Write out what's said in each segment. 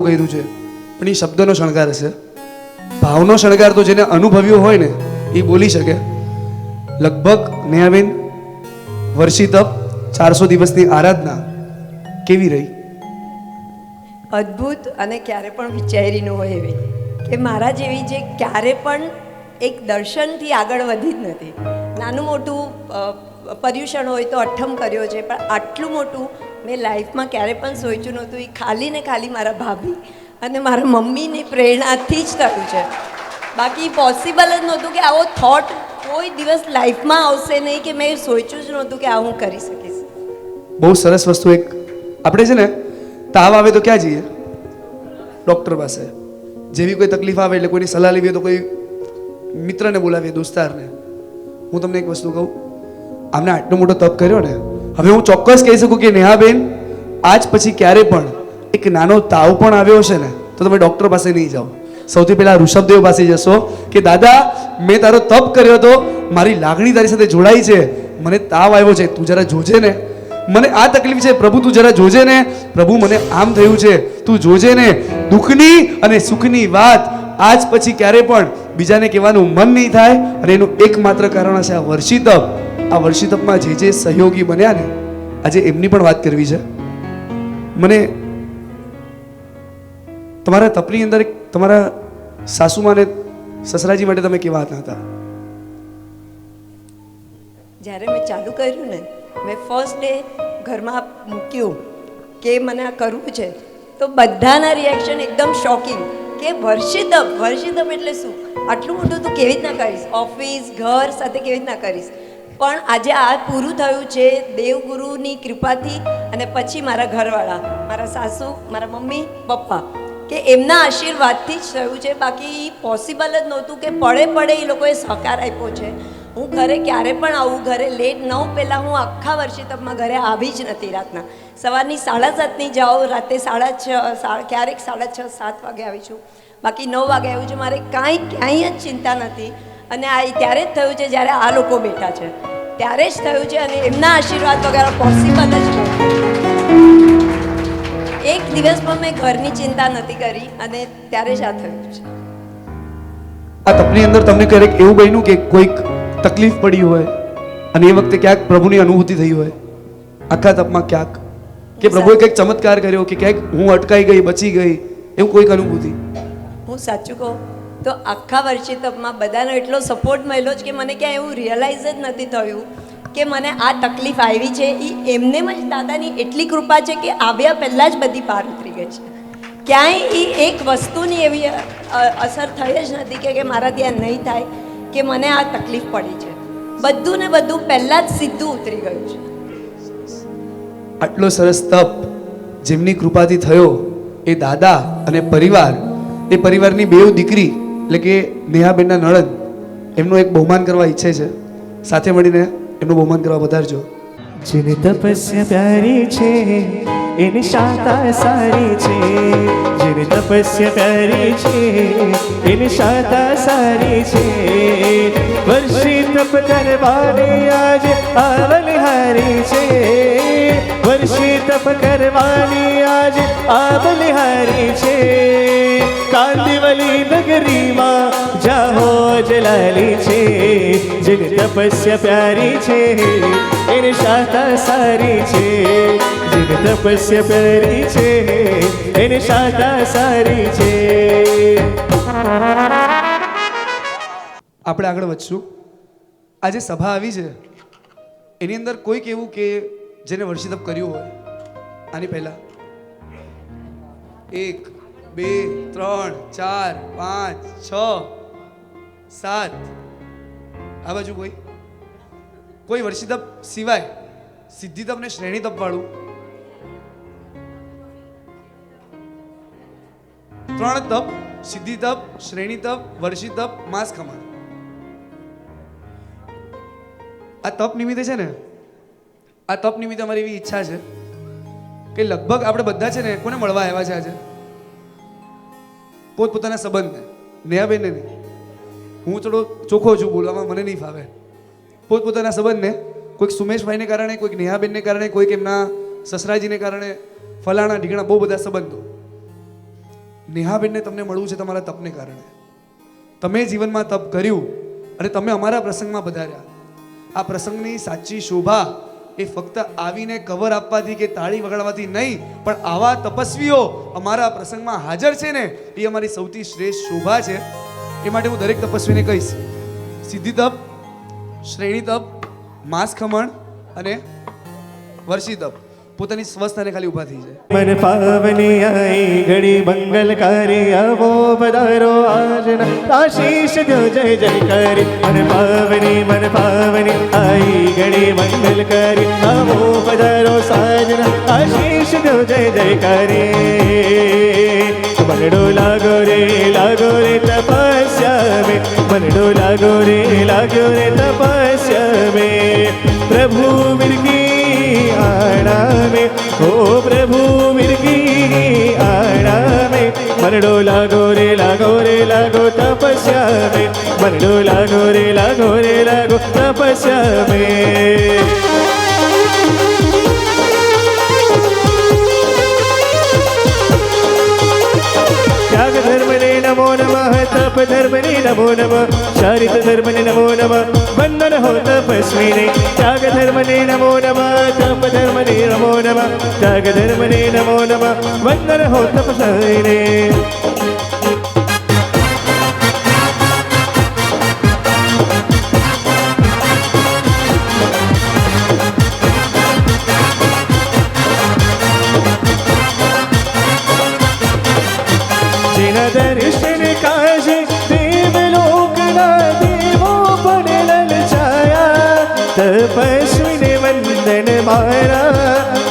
કર્યું છે, પણ એ શબ્દનો શણગાર છે. ભાવનો શણગાર તો જેને અનુભવ્યો હોય ને એ બોલી શકે. લગભગ નેહાબેન વર્ષી તપ 400 દિવસની આરાધના કેવી રહી? અદ્ભુત, અને ક્યારે પણ વિચારી ન હોય એવી, કે મારા જેવી જે ક્યારે પણ એક દર્શનથી આગળ વધી જ નથી. નાનું મોટું પર્યુષણ હોય તો અઠ્ઠમ કર્યો છે, પણ આટલું મોટું મેં લાઈફમાં ક્યારે પણ સોચ્યું નહોતું. એ ખાલી ને ખાલી મારા ભાભી અને મારા મમ્મીની પ્રેરણાથી જ થયું છે. બાકી પોસિબલ જ નહોતું કે આવો થોટ કોઈ દિવસ લાઈફમાં આવશે નહીં, કે મેં સોચ્યું જ નહોતું કે આ હું કરી શકીશ. બહુ સરસ વસ્તુ. એક આપણે છે ને તાવ આવે તો ક્યાં જઈએ? ડૉક્ટર પાસે. જેવી કોઈ તકલીફ આવે એટલે કોઈની સલાહ લેવી હોય તો કોઈ મિત્રને બોલાવીએ, દોસ્તારને. હું તમને એક વસ્તુ કહું, આમને આટલો મોટો તપ કર્યો ને, હવે હું ચોક્કસ કહી શકું કે નેહાબેન આજ પછી ક્યારે પણ એક નાનો તાવ પણ આવ્યો હશે ને તો તમે ડૉક્ટર પાસે નહીં જાઓ. સૌથી પહેલાં ઋષભદેવ પાસે જશો કે દાદા મેં તારો તપ કર્યો હતો, મારી લાગણી તારી સાથે જોડાઈ છે, મને તાવ આવ્યો છે, તું જરા જોજે ને, મને આ તકલીફ છે પ્રભુ, તું જરા જોજે ને, પ્રભુ મને આમ થયું છે, તું જોજે ને. દુઃખની અને સુખની વાત આજ પછી ક્યારે પણ બીજાને કહેવાનું મન નહીં થાય. અને એનું એકમાત્ર કારણ હશે આ વર્ષી તપ. આ વર્ષી તપમાં જે સહયોગી બન્યા ને, આજે એમની પણ વાત કરવી છે મને. તમારા તપની અંદર તમારા સાસુમાને સસરાજી માટે તમે કેવા હતા? જ્યારે મેં ચાલુ કર્યું ને, મેં ફર્સ્ટ ડે ઘરમાં મૂક્યું કે મને આ કરવું છે, તો બધાના રિએક્શન એકદમ શોકિંગ, કે વર્ષિતપ એટલે શું? આટલું મોટું તું કેવી રીતના કરીશ? ઓફિસ ઘર સાથે કેવી રીતના કરીશ? પણ આજે આ પૂરું થયું છે દેવગુરુની કૃપાથી, અને પછી મારા ઘરવાળા, મારા સાસુ, મારા મમ્મી પપ્પા, કે એમના આશીર્વાદથી જ થયું છે. બાકી પોસિબલ જ નહોતું કે પડે એ લોકોએ સહકાર આપ્યો છે. હું ઘરે ક્યારે પણ આવું, ઘરે લેટ 9 પહેલાં હું આખા વર્ષિતપમાં ઘરે આવી જ નથી. રાતના સવારની 7:30ની જાઉં, રાતે 6:30, ક્યારેક 6:30 7 વાગે આવી છું, બાકી 9 વાગે આવ્યું છું. મારે ક્યાંય જ ચિંતા નથી. અને આ ત્યારે જ થયું છે જ્યારે આ લોકો બેઠા છે, ત્યારે જ થયું છે. અને એમના આશીર્વાદ વગર પોસિબલ જ નહોતું. એક દિવસ પણ મેં ઘરની ચિંતા નથી કરી, અને ત્યારે જ આ થયું છે. આ તપની અંદર તમને ક્યારેક એવું બન્યું કે કોઈક તકલીફ પડી હોય અને એ વખતે ક્યાંક પ્રભુની અનુભૂતિ થઈ હોય આખા તપમાં, ક્યાંક કે પ્રભુએ કંઈક ચમત્કાર કર્યો, કે ક્યાંક હું અટકાઈ ગઈ, બચી ગઈ, એવું કોઈક અનુભૂતિ? હું સાચું કહું તો આખા વર્ષિતપમાં બધાનો એટલો સપોર્ટ મળ્યો છે કે મને ક્યાંય એવું રિયલાઇઝ જ નથી થયું કે મને આ તકલીફ આવી છે. એ એમનેમ જ દાદાની એટલી કૃપા છે કે આવ્યા પહેલાં જ બધી પાર ઉતરી ગઈ છે. ક્યાંય એ એક વસ્તુની એવી અસર થઈ જ નથી કે મારાથી આ નહીં થાય, કે મને આ તકલીફ પડી છે. બધું ને બધું પહેલાં જ સીધું ઉતરી ગયું છે. આટલો સરસ તપ જેમની કૃપાથી થયો, એ દાદા અને પરિવાર, એ પરિવારની બેવ દીકરી એટલે કે નેહાબેનના નણંદ, એમનું એક બહુમાન કરવા ઈચ્છે છે. સાથે મળીને એમનું બહુમાન કરવા વધારજો. જેની તપસ્યા પ્યારી છે એની શાતા સારી છે, જેની તપસ્યા પ્યારી છે એની શાતા સારી છે. વર્ષી તપ કરવાની આજે આવલિહારી છે, વર્ષી તપ કરવાની આજે આવલિહારી છે. કાંદિવલી નગરીમાં જાહો જલાલી છે, જેની તપસ્યા પ્યારી છે એની શાતા સારી છે, જેની તપસ્યા પ્યારી છે એની શાતા સારી છે. આપણે આગળ વધશું. આજે સભા આવી છે એની અંદર કોઈક એવું કે જેને વર્ષિતપ કર્યું હોય આની પહેલા? 1 2 3 4 5 6 7 આ બાજુ કોઈ વર્ષિતપ સિવાય સિદ્ધિ તપ ને શ્રેણી તપ વાળું? 3 તપ: સિદ્ધિ તપ, શ્રેણી તપ, વર્ષી તપ, માસ ખમાણ. આ તપ નિમિત્તે છે ને, આ તપ નિમિત્તે અમારી એવી ઈચ્છા છે કે લગભગ આપણે બધા છે ને કોને મળવા આવ્યા છે આજે? પોતપોતાના સંબંધને. નેહાબેનને નહીં, હું થોડો ચોખ્ખો છું બોલવામાં, મને નહીં ફાવે. પોતપોતાના સંબંધને, કોઈક સુમેશભાઈને કારણે, કોઈક નેહાબેનને કારણે, કોઈક એમના સસરાજીને કારણે, ફલાણા ઢીકણા બહુ બધા સંબંધો. નેહાબેનને તમને મળવું છે તમારા તપને કારણે. તમે જીવનમાં તપ કર્યું અને તમે અમારા પ્રસંગમાં પધાર્યા. આ પ્રસંગની સાચી શોભા એ ફક્ત આવીને કવર આપવાથી કે તાળી વગાડવાથી નહીં, પણ આવા તપસ્વીઓ અમારા પ્રસંગમાં હાજર છે ને, એ અમારી સૌથી શ્રેષ્ઠ શોભા છે. એ માટે હું દરેક તપસ્વીને કહીશ, સિદ્ધિ તપ, શ્રેણી તપ, માસ ખમણ અને વર્ષી તપ પોતાની સ્વસ્થાને ખાલી ઊભા થઈ જાય. मन पावनी आई घड़ी मंगलकारी आवो पधारो આજના આશીષ દો જય જયકારી. मन पावनी आई घड़ी मंगलकारी आवो पधारो साजना आशीष दो जय जयकारी. मनडो लागो रे तपस्या में, मनडो लागो रे तपस्या में. प्रभु मिर्गी आड़ा में, ओ प्रभु मिर्गी आड़ा में. मनडो लागो रे तपस्या में, मनडो लागो रे तपस्या में. त्याग धर्मने नमो नमः, तप धर्मने नमो नमः, चारित धर्मने नमो नमः, वंदन हो तपस्विने. त्याग धर्मने नमो नमः, तप धर्मने नमो नमः, त्याग धर्मने नमो नमः, वंदन हो तपस्विने. दर्शन काजे देवलोकना देवो पण ललचाया. तपस्विने वंदन मारा,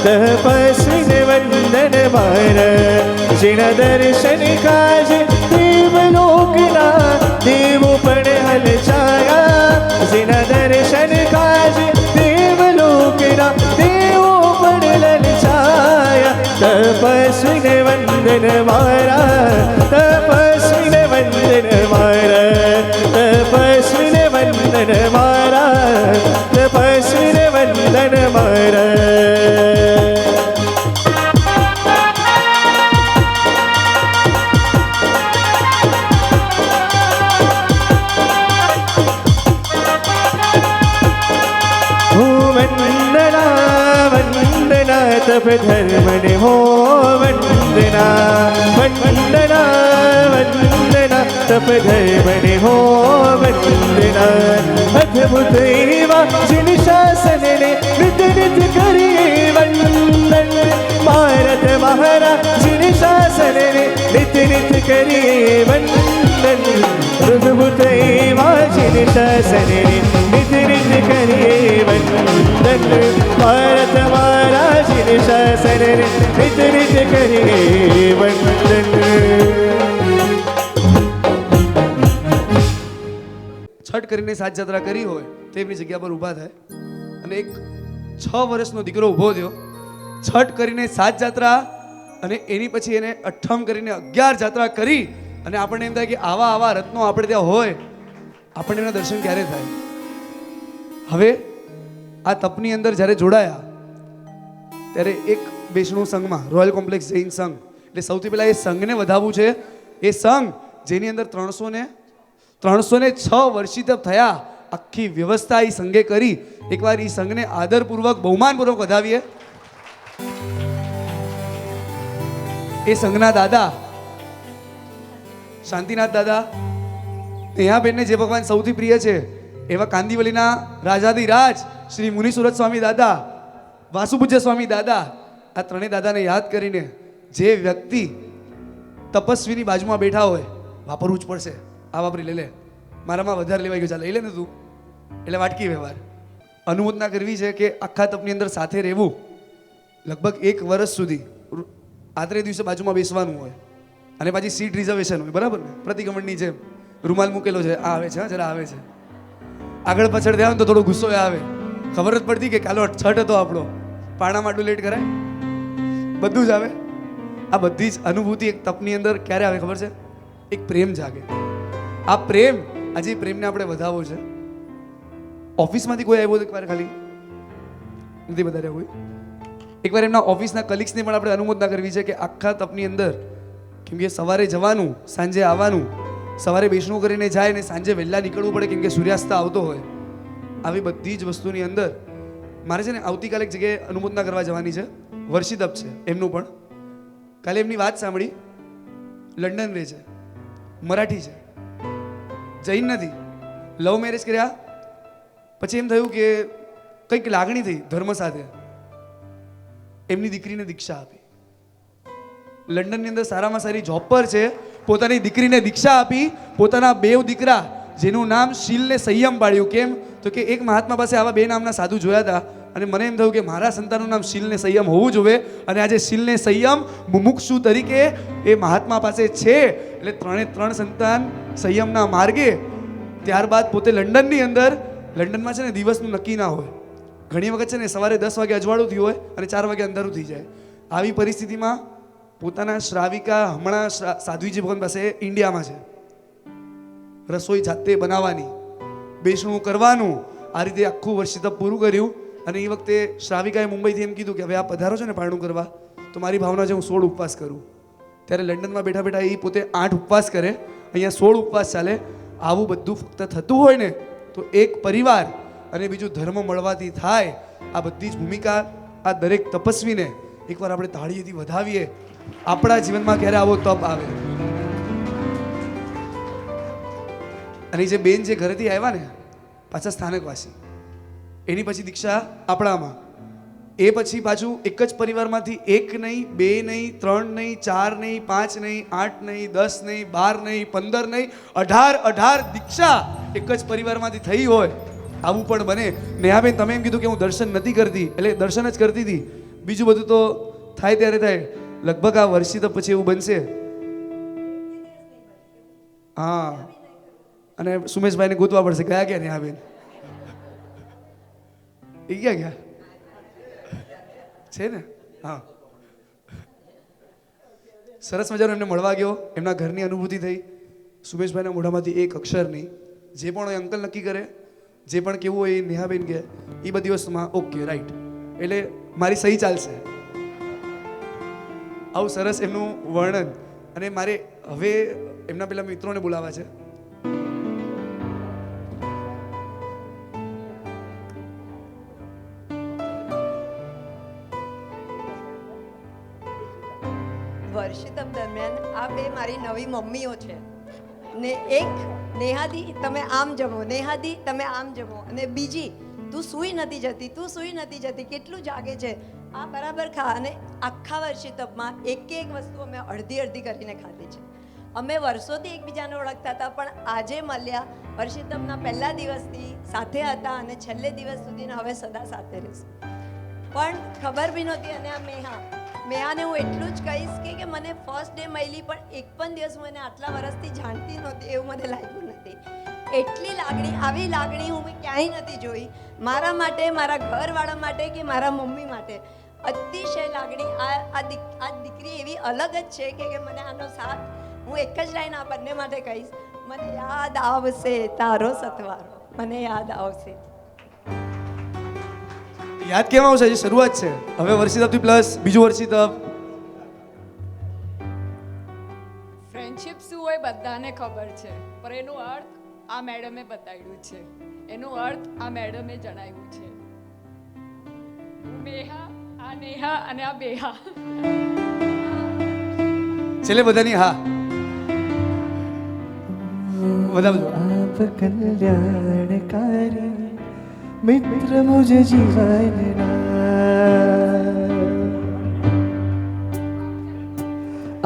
तपस्विने वंदन मारा. जिना दर्शन काजे देवलोकना देवो पण ललचाया. जिना दर्शन काजे देवलोकना देवो पण ललचाया. तपस्विने वंदन मारा, तपस्विने वंदन मारा, तपस्विने वंदन मारा, तपस्विने वंदन मारा. तप धर्मने हो वंदना, वंदना तप धर्मने हो वंदना. अद्भुत एवा जिन शासने नित नित करिए वंदन. भारत महाराज जिन शासने नित नित करिए वंदन. अद्भुत एवा जिन शासने नित नित करिए वंदन. भारत महाराज जिन शासने नित नित करिए वंदन. છઠ કરીને સાત જાત્રા કરી હોય તો એમની જગ્યા પર ઊભા થાય અને એક 6 વર્ષનો દીકરો ઊભો થયો. છઠ કરીને સાત જાત્રા અને એની પછી એને અઠ્ઠમ કરીને 11 જાત્રા કરી અને આપણને એમ થાય કે આવા રત્નો આપણે ત્યાં હોય, આપણને એના દર્શન ક્યારે થાય? હવે આ તપની અંદર જ્યારે જોડાયા ત્યારે એક વૈષ્ણવ સંઘમાં રોયલ કોમ્પ્લેક્સ જૈન સંઘ, એટલે સૌથી પહેલાં એ સંઘને વધાવવું છે. એ સંઘ જેની અંદર 306 વર્ષી તપ થયા, આખી વ્યવસ્થા એ સંઘે કરી. એકવાર એ સંઘને આદરપૂર્વક બહુમાનપૂર્વક વધાવીએ. એ સંઘના દાદા શાંતિનાથ દાદા, નેહાબેનને જે ભગવાન સૌથી પ્રિય છે એવા કાંદીવલીના રાજાધિરાજ શ્રી મુનિસુરત સ્વામી દાદા, વાસુપૂજ્ય સ્વામી દાદા, આ ત્રણેય દાદાને યાદ કરીને જે વ્યક્તિ તપસ્વીની બાજુમાં બેઠા હોય વાપરવું જ પડશે. આ વાપરી લે, મારામાં વધારે લેવાઈ ગયું, ચાલે લઈ લે ને તું. એટલે વાટકી વ્યવહાર અનુમોદના કરવી છે કે આખા તપની અંદર સાથે રહેવું. લગભગ 1 વર્ષ સુધી આતરે દિવસે બાજુમાં બેસવાનું હોય અને પાછી સીટ રિઝર્વેશન હોય, બરાબર ને? પ્રતિક્રમણની જેમ રૂમાલ મૂકેલો છે, આ આવે છે, હા જરા આવે છે. આગળ પાછળ થયા તો થોડો ગુસ્સો આવે, ખબર જ પડતી કે કાલો છઠ હતો આપણો, પાણામાં આટલું લેટ કરાય, બધું જ આવે. આ બધી જ અનુભૂતિ એક તપની અંદર ક્યારે આવે ખબર છે? એક પ્રેમ જાગે. આ પ્રેમ, આજે પ્રેમને આપણે વધારવો છે. ઓફિસમાંથી કોઈ આવ્યો એકવાર, ખાલી નથી વધારે કોઈ, એકવાર એમના ઓફિસના કલીગ્સને પણ આપણે અનુમોદના કરવી છે કે આખા તપની અંદર કેમ કે સવારે જવાનું, સાંજે આવવાનું, સવારે બેસણું કરીને જાય ને સાંજે વહેલા નીકળવું પડે કેમ કે સૂર્યાસ્ત આવતો હોય. આવી બધી જ વસ્તુની અંદર મારે છે ને આવતીકાલે એક જગ્યાએ અનુમોદના કરવા જવાની છે. વર્ષિતપ છે એમનું પણ. કાલે એમની વાત સાંભળી. લંડન રહે છે, મરાઠી છે, જૈન નથી, લવ મેરેજ કર્યા. પછી એમ થયું કે કંઈક લાગણી થઈ ધર્મ સાથે, એમની દીકરીને દીક્ષા આપી. લંડનની અંદર સારામાં સારી જોબ પર છે, પોતાની દીકરીને દીક્ષા આપી. પોતાના બેવ દીકરા જેનું નામ શીલને સંયમ પાડ્યું. કેમ તો કે એક મહાત્મા પાસે આવા બે નામના સાધુ જોયા હતા અને મને એમ થયું કે મારા સંતાનનું નામ શીલને સંયમ હોવું જોઈએ. અને આજે શીલને સંયમ મુમુક્ષુ તરીકે એ મહાત્મા પાસે છે. એટલે ત્રણે ત્રણ સંતાન સંયમના માર્ગે. ત્યારબાદ પોતે લંડનની અંદર, લંડનમાં છે ને દિવસનું નક્કી ના હોય. ઘણી વખત છે ને સવારે 10 વાગે અજવાળું થયું હોય અને 4 વાગે અંધારું થઈ જાય. આવી પરિસ્થિતિમાં પોતાના શ્રાવિકા હમણાં સાધ્વીજી ભગવાન પાસે ઇન્ડિયામાં છે. રસોઈ જાતે બનાવવાની, બેસણું કરવાનું, આ રીતે આખું વર્ષિતપ પૂરું કર્યું. અને એ વખતે શ્રાવિકાએ મુંબઈથી એમ કીધું કે હવે આ પધારો છો ને પારણું કરવા, તો મારી ભાવના છે હું 16 ઉપવાસ કરું. ત્યારે લંડનમાં બેઠા બેઠા એ પોતે 8 ઉપવાસ કરે, અહીંયા 16 ઉપવાસ ચાલે. આવું બધું ફક્ત થતું હોય ને તો એક પરિવાર અને બીજું ધર્મ મળવાથી થાય. આ બધી જ ભૂમિકા આ દરેક તપસ્વીને એકવાર આપણે તાળીઓથી વધાવીએ. આપણા જીવનમાં ક્યારે આવો તપ આવે. અને જે બેન જે ઘરેથી આવ્યા ને પાછા સ્થાનકવાસી, એની પછી દીક્ષા આપણામાં. એ પછી પાછું એક જ પરિવારમાંથી 1 નહીં, 2 નહીં, 3 નહીં, 4 નહીં, 5 નહીં, 8 નહીં, 10 નહીં, 12 નહીં, 15 નહીં, 18 દીક્ષા એક જ પરિવારમાંથી થઈ હોય. આવું પણ બને. નેહાબેન તમે એમ કીધું કે હું દર્શન નથી કરતી, એટલે દર્શન જ કરતી હતી, બીજું બધું તો થાય ત્યારે થાય. લગભગ આ વર્ષિતપ પછી એવું બનશે. હા, અને સુમેશભાઈને ગોતવા પડશે. ગયા ક્યાં નેહાબેન? એ ગયા છે ને? હા, સરસ મજાનો એમને મળવા ગયો, એમના ઘરની અનુભૂતિ થઈ. સુમેશભાઈના મોઢામાંથી એક અક્ષર નહીં. જે પણ હોય અંકલ નક્કી કરે, જે પણ કેવું હોય એ નેહાબેન કહે, એ બધી વસ્તુમાં ઓકે રાઈટ, એટલે મારી સહી ચાલશે. આવું સરસ એમનું વર્ણન. અને મારે હવે એમના પેલા મિત્રોને બોલાવવા છે. વર્ષિતપ દરમિયાન આ બે મારી નવી મમ્મીઓ છે. ને એક નેહાદી તમે આમ જમો, નેહાદી તમે આમ જમો, અને બીજી તું સૂઈ નથી જતી, તું સૂઈ નથી જતી, કેટલું જાગે છે, આ બરાબર ખા. અને આખા વર્ષિતપમાં એક વસ્તુ અમે અડધી કરીને ખાધી છે. અમે વર્ષોથી એકબીજાને ઓળખતા હતા, પણ આજે મળ્યા, વર્ષિતપના પહેલા દિવસથી સાથે હતા અને છેલ્લે દિવસ સુધી હવે સદા સાથે રહીશું. પણ ખબર બી નહોતી. અને આ મેહાને હું એટલું જ કહીશ કે મને ફર્સ્ટ ડે મળી, પણ એક પણ દિવસ હું એને આટલા વર્ષથી જાણતી નહોતી એવું મને લાગ્યું નથી. એટલી લાગણી, આવી લાગણી હું ક્યાંય નથી જોઈ. મારા માટે, મારા ઘરવાળા માટે કે મારા મમ્મી માટે અતિશય લાગણી. આ દીકરી એવી અલગ જ છે કે મને આનો સાથ હું એક જ લાઈન આ બંને માટે કહીશ, મને યાદ આવશે તારો સથવારો, મને યાદ આવશે. યાદ કેમ આવશે? હજી શરૂઆત છે. હવે વર્ષિતપથી પ્લસ બીજું વર્ષિતપ. ફ્રેન્ડશિપ શું હોય બધાને ખબર છે, પણ એનો અર્થ આ મેડમે બતાવ્યું છે, એનો અર્થ આ મેડમે જણાવ્યું છે. મેહા, આ નેહા અને આ બેહા. છેલ્લે બધાની હા. બધા आप कल्याणकारी मित्र मुझे जीवन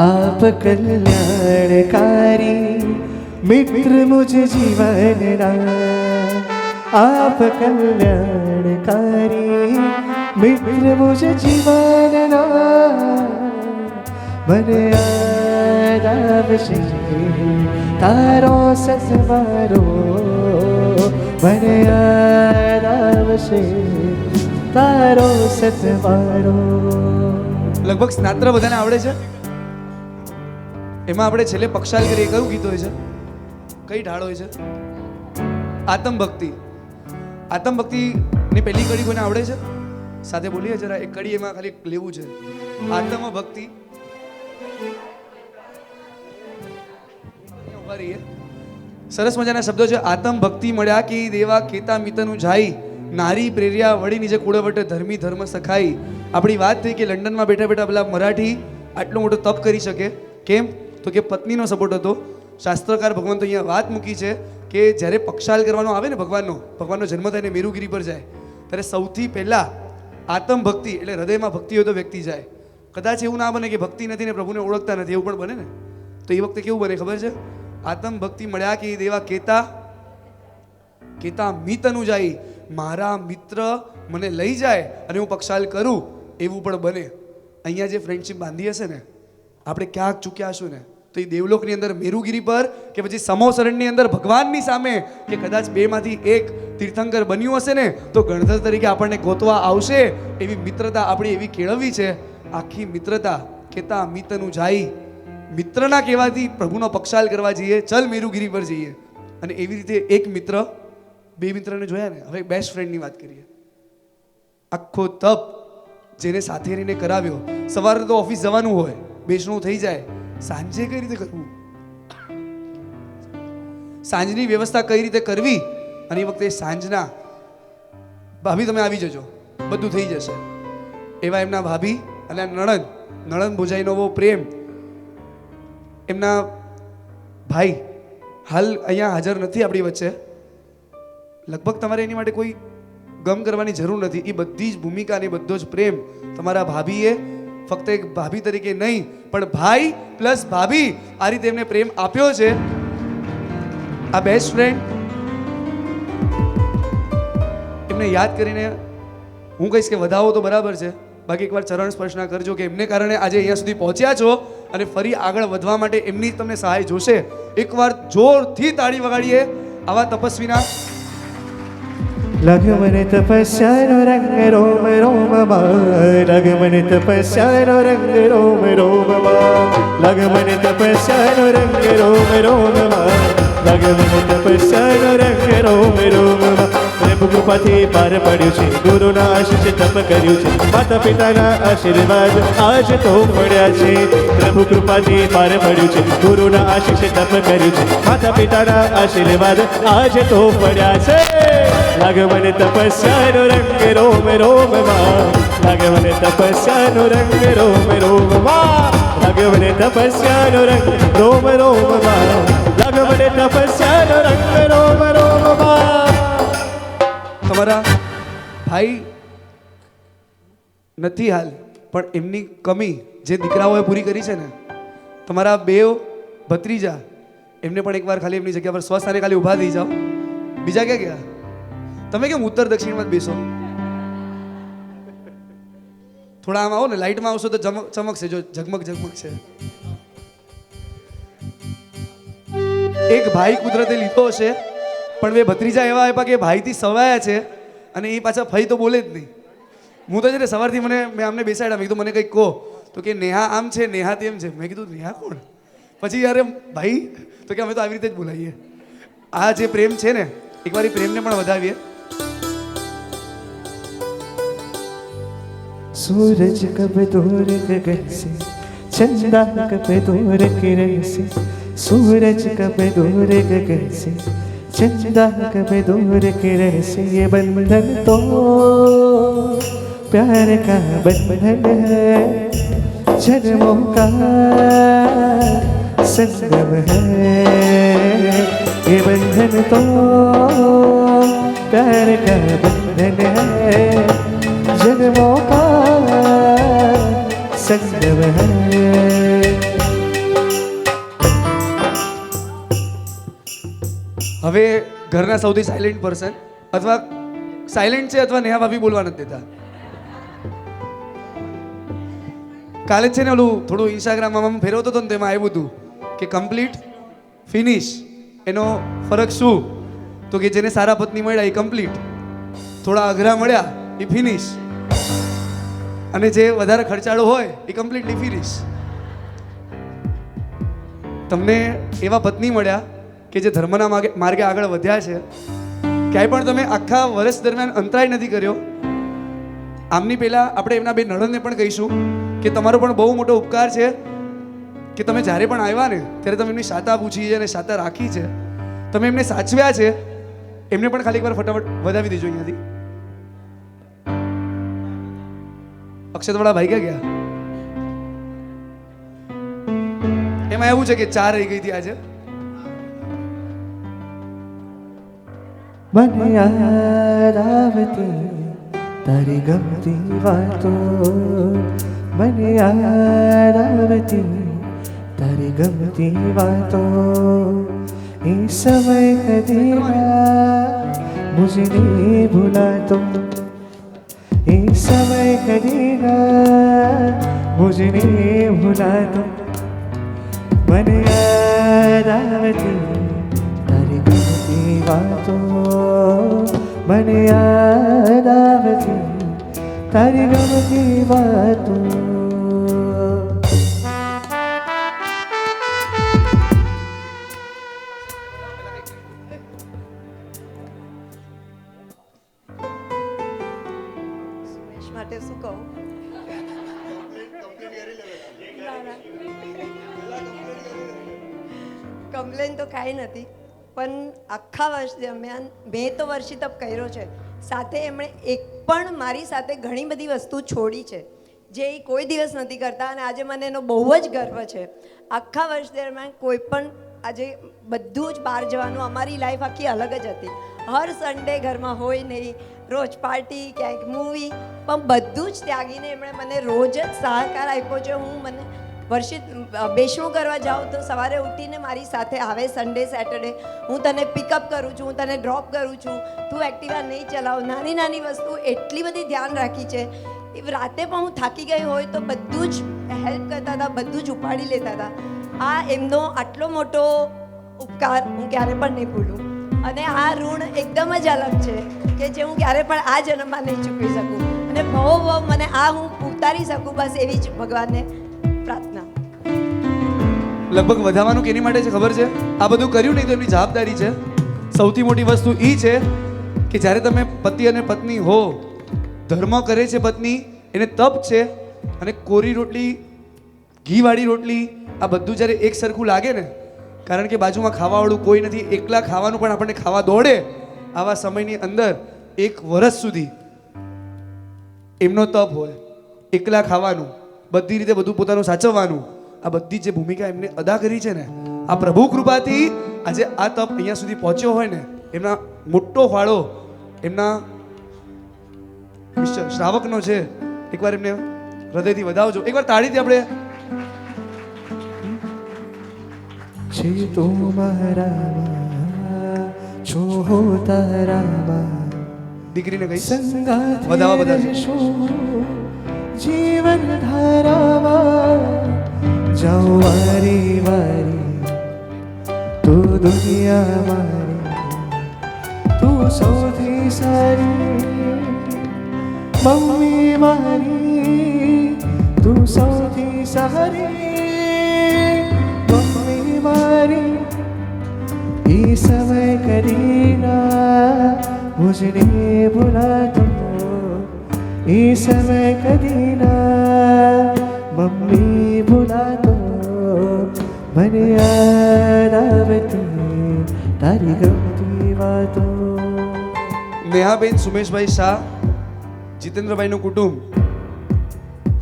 आप कल्याणकारी मित्र मुझे जीवन आप कल्याणकारी मित्र मुझे जीवन મને યાદ આવશે તારો સથવારો, મને યાદ આવશે તારો સથવારો. લગભગ સ્નાત્ર બધાને આવડે છે. એમાં આપણે છેલ્લે પક્ષાલ કરીએ, કયું ગીત હોય છે, કઈ ઢાળ હોય છે? આત્મભક્તિ. આત્મભક્તિની પહેલી કડી કોઈને આવડે છે? સાથે બોલીએ જરા. એક કડી એમાં ખાલી લેવું છે. આત્મભક્તિ. ઉભા રહીએ. સરસ મજાના શબ્દો છે. આતમ ભક્તિ મળ્યા કે દેવા કેતા મિતનું જાય, નારી પ્રેર્યા વળી નીચે કુળવટે ધર્મી ધર્મ સખાઈ. આપણી વાત થઈ કે લંડનમાં બેઠા બેઠા પેલા મરાઠી આટલો મોટો તપ કરી શકે. કેમ? તો કે પત્નીનો સપોર્ટ હતો. શાસ્ત્રકાર ભગવાન તો અહીંયા વાત મૂકી છે કે જ્યારે પક્ષાલ કરવાનો આવે ને ભગવાનનો જન્મ થાય ને મેરુગીરી પર જાય ત્યારે સૌથી પહેલાં આતમ ભક્તિ એટલે હૃદયમાં ભક્તિ હોય તો વ્યક્તિ જાય. કદાચ એવું ના બને કે ભક્તિ નથી ને પ્રભુને ઓળખતા નથી, એવું પણ બને ને. તો એ વખતે કેવું બને ખબર છે? આતમ ભક્તિ મળ્યા કે દેવા કેતા મિતનું જાય, મારા મિત્ર મને લઈ જાય અને હું પક્ષાલ કરું એવું પણ બને. અહીંયા જે ફ્રેન્ડશિપ બાંધી હશે ને, આપણે ક્યાંક ચૂક્યા હશું ને, તો એ દેવલોકની અંદર મેરુગીરી પર કે પછી સમોસરણની અંદર ભગવાનની સામે કે કદાચ બેમાંથી એક તીર્થંકર બન્યું હશે ને તો ગણધર તરીકે આપણને ગોતવા આવશે. એવી મિત્રતા આપણી એવી કેળવવી છે. આખી મિત્રતા કેતા મિતનું જાય, મિત્રના કહેવાથી પ્રભુનો પક્ષાલ કરવા જઈએ. ચલ મેરુગીરી પર જઈએ. અને એવી રીતે એક મિત્ર બે મિત્રને જોયા ને. હવે બેસ્ટ ફ્રેન્ડની વાત કરીએ. આખો તપ જેને સાથે રહીને કરાવ્યો. સવારે તો ઓફિસ જવાનું હોય, બેસણું થઈ જાય, સાંજે કઈ રીતે કરવું, સાંજની વ્યવસ્થા કઈ રીતે કરવી. અને એ વખતે સાંજના ભાભી તમે આવી જજો, બધું થઈ જશે. એવા એમના ભાભી અને નણંદ ભોજાઈનો બહુ પ્રેમ. એમના ભાઈ હાલ અહીંયા હાજર નથી આપણી વચ્ચે. લગભગ તમારે એની માટે કોઈ ગમ કરવાની જરૂર નથી. એ બધી જ ભૂમિકા અને બધો જ પ્રેમ તમારા ભાભીએ ફક્ત એક ભાભી તરીકે નહીં પણ ભાઈ પ્લસ ભાભી આ રીતે એમને પ્રેમ આપ્યો છે. આ બેસ્ટ ફ્રેન્ડ એમને યાદ કરીને હું કહીશ કે વધાવો તો બરાબર છે, બાકી એકવાર ચરણ સ્પર્શના કરજો કે એમને કારણે આજે અહીંયા સુધી પહોંચ્યા છો અને ફરી આગળ વધવા માટે એમની તમને સહાય જોશે. એકવાર જોરથી તાળી વગાડીએ આવા તપસ્વીના. લગમન તપસ્યાનો રંગ રોમ રોમમાં, લગમન તપસ્યાનો રંગ રોમ રોમમાં, લગમન તપસ્યાનો રંગ રોમ રોમમાં, લગમન તપસ્યાનો રંગ રોમ રોમમાં. પ્રભુ કૃપાથી પાર પડ્યું છે, ગુરુના આશીષ તપ કર્યું છે, માતા પિતાના આશીર્વાદ આજ તો મળ્યા છે. પ્રભુ કૃપાથી પાર પડ્યું છે, ગુરુના આશીષ તપ કર્યું છે, માતા પિતાના આશીર્વાદ આજ તો મળ્યા છે. લગમન તપસ્યાનો રંગ રોમ રોમમાં, લગમન તપસ્યાનો રંગ રોમ રોમમાં, લગમન તપસ્યાનો રંગ રોમ રોમમાં, લગમન તપસ્યાનો રંગ રોમ રોમમાં. તમારા ભાઈ નથી હાલ પણ એમની કમી જે દીકરાઓએ પૂરી કરી છે ને, તમારા બે ભત્રીજા એમને પણ એકવાર ખાલી એમની જગ્યા પર સ્વસ્થાને ખાલી ઊભા થઈ જાઓ. બીજા ક્યાં ગયા? તમે કેમ ઉત્તર દક્ષિણમાં જ બેસો? થોડા આમ આવો ને, લાઇટમાં આવશો તો ચમકશે. જો ઝગમગ છે. એક ભાઈ કુદરતે લીધો હશે પણ બે ભત્રીજા એવા આપ્યા કે ભાઈથી સવાયા છે અને એ પાછા ફઈ તો બોલે જ નહીં. હું તો છે ને સવારથી મેં આમને બેસાડ્યા, મેં કીધું મને કંઈક કહો તો કે નેહા આમ છે, નેહા તેમ છે. મેં કીધું નેહા કોણ? પછી યાર ભાઈ તો કે અમે તો આવી રીતે જ બોલાવીએ. આ જે પ્રેમ છે ને, એકવાર એ પ્રેમને પણ વધાવીએ. सूरज कब दूर गगन से, चंदा कब दूर किरण से, सूरज कब दूर गगन से, चंदा कब दूर किरण से. ये बंधन तो प्यार का बंधन है, जन्मों का संगम है. ये बंधन तो प्यार का बंधन है, जन्मों का संगम है. હવે ઘરના સૌથી સાયલેન્ટ પર્સન અથવા સાયલેન્ટ છે અથવા નેહા ભાભી બોલવા નથી દેતા. કાલે જ છે ને ઓલું થોડું ઇન્સ્ટાગ્રામમાં ફેરવતો હતો ને તેમાં આવ્યું હતું કે કમ્પ્લીટ ફિનિશ એનો ફરક શું? તો કે જેને સારા પત્ની મળ્યા એ કમ્પ્લીટ, થોડા અઘરા મળ્યા એ ફિનિશ, અને જે વધારે ખર્ચાળો હોય એ કમ્પ્લીટલી ફિનિશ. તમને એવા પત્ની મળ્યા કે જે ધર્મના માર્ગે આગળ વધ્યા છે. ક્યાંય પણ તમે આખા વર્ષ દરમિયાન અંતરાય નથી કર્યો. આમની પહેલાં આપણે એમના બે નણંદને પણ કહીશું કે તમારો પણ બહુ મોટો ઉપકાર છે કે તમે જ્યારે પણ આવ્યા ને ત્યારે તમે એમની શાતા પૂછી છે અને શાતા રાખી છે, તમે એમને સાચવ્યા છે. એમને પણ ખાલી એકવાર ફટાફટ વધાવી દેજો અહીંયાથી. અક્ષતવાળા ભાઈ ક્યાં ગયા? એમાં એવું છે કે 4 રહી ગઈ હતી આજે. મને યાદ આવતી તારી ગમતી વાતો, મને યાદ આવતી તારી ગમતી વાતો. એ સમય કદી ના મુझे नहीं भुलातो, એ સમય કદી ના મુझे नहीं भुलातो. મને યાદ આવતી તારી ગમતી વાતો, મને યાદ આવતી તારી ગમતી વાતો. સુમેશ માટે શું કહું? કમ્પ્લેન તો કાંઈ નથી, પણ આખા વર્ષ દરમિયાન મેં તો વર્ષિતપ કર્યો છે, સાથે એમણે એક પણ મારી સાથે ઘણી બધી વસ્તુ છોડી છે જે એ કોઈ દિવસ નથી કરતા, અને આજે મને એનો બહુ જ ગર્વ છે. આખા વર્ષ દરમિયાન કોઈ પણ આજે બધું જ બહાર જવાનું, અમારી લાઈફ આખી અલગ જ હતી. હર સન્ડે ઘરમાં હોય નહીં, રોજ પાર્ટી, ક્યાંક મૂવી, પણ બધું જ ત્યાગીને એમણે મને રોજ જ સહકાર આપ્યો છે. હું મને વર્ષિત બેસણું કરવા જાઉં તો સવારે ઉઠીને મારી સાથે આવે, સન્ડે સેટરડે હું તને પિકઅપ કરું છું, હું તને ડ્રોપ કરું છું, તું એક્ટિવા નહીં ચલાવ. નાની નાની વસ્તુ એટલી બધી ધ્યાન રાખી છે. રાતે પણ હું થાકી ગઈ હોય તો બધું જ હેલ્પ કરતા હતા, બધું જ ઉપાડી લેતા હતા. આ એમનો આટલો મોટો ઉપકાર હું ક્યારે પણ નહીં ભૂલું, અને આ ઋણ એકદમ જ અલગ છે કે જે હું ક્યારે પણ આ જન્મમાં નહીં ચૂકવી શકું. અને બહુ મને આ હું ઉતારી શકું, બસ એવી જ ભગવાનને પ્રાર્થના. લગભગ વધારવાનું કેની માટે છે ખબર છે? આ બધું કર્યું નહીં તો એમની જવાબદારી છે. સૌથી મોટી વસ્તુ એ છે કે જ્યારે તમે પતિ અને પત્ની હો, ધર્મ કરે છે પત્ની, એને તપ છે, અને કોરી રોટલી, ઘીવાળી રોટલી, આ બધું જ્યારે એક સરખું લાગે ને, કારણ કે બાજુમાં ખાવાવાળું કોઈ નથી, એકલા ખાવાનું પણ આપણને ખાવા દોડે, આવા સમયની અંદર 1 વર્ષ સુધી એમનો તપ હોય, એકલા ખાવાનું, બધી રીતે બધું પોતાનું સાચવવાનું, આ બધી જે ભૂમિકા એમને અદા કરી છે ને, આ પ્રભુ કૃપાથી આજે આ તપ અહીંયા સુધી પહોંચ્યો હોય ને, એમના મોટો ફાળો એમના મિસ્ટર શ્રાવકનો છે. એકવાર એમને હૃદયથી વધાવજો, એકવાર તાળીથી આપણે. છે તો મારા છો તારા દીકરીને કહીશ સંગાથ વધાવા બધા જીવન ધારામાં જાઉં વારી વારી, તું દુનિયા મારી, તું સૌથી સારી મમ્મી મારી, તું સૌથી સારી મમ્મી મારી. એ સમય કદી ના मुझे नहीं भुलातो, ये समय कदी ना मम्मी भुलातो. મને યાદ આવતી તારી ગમતી વાતો. નેહાબેન સુમેશભાઈ શાહ, જીતેન્દ્રભાઈનું કુટુંબ,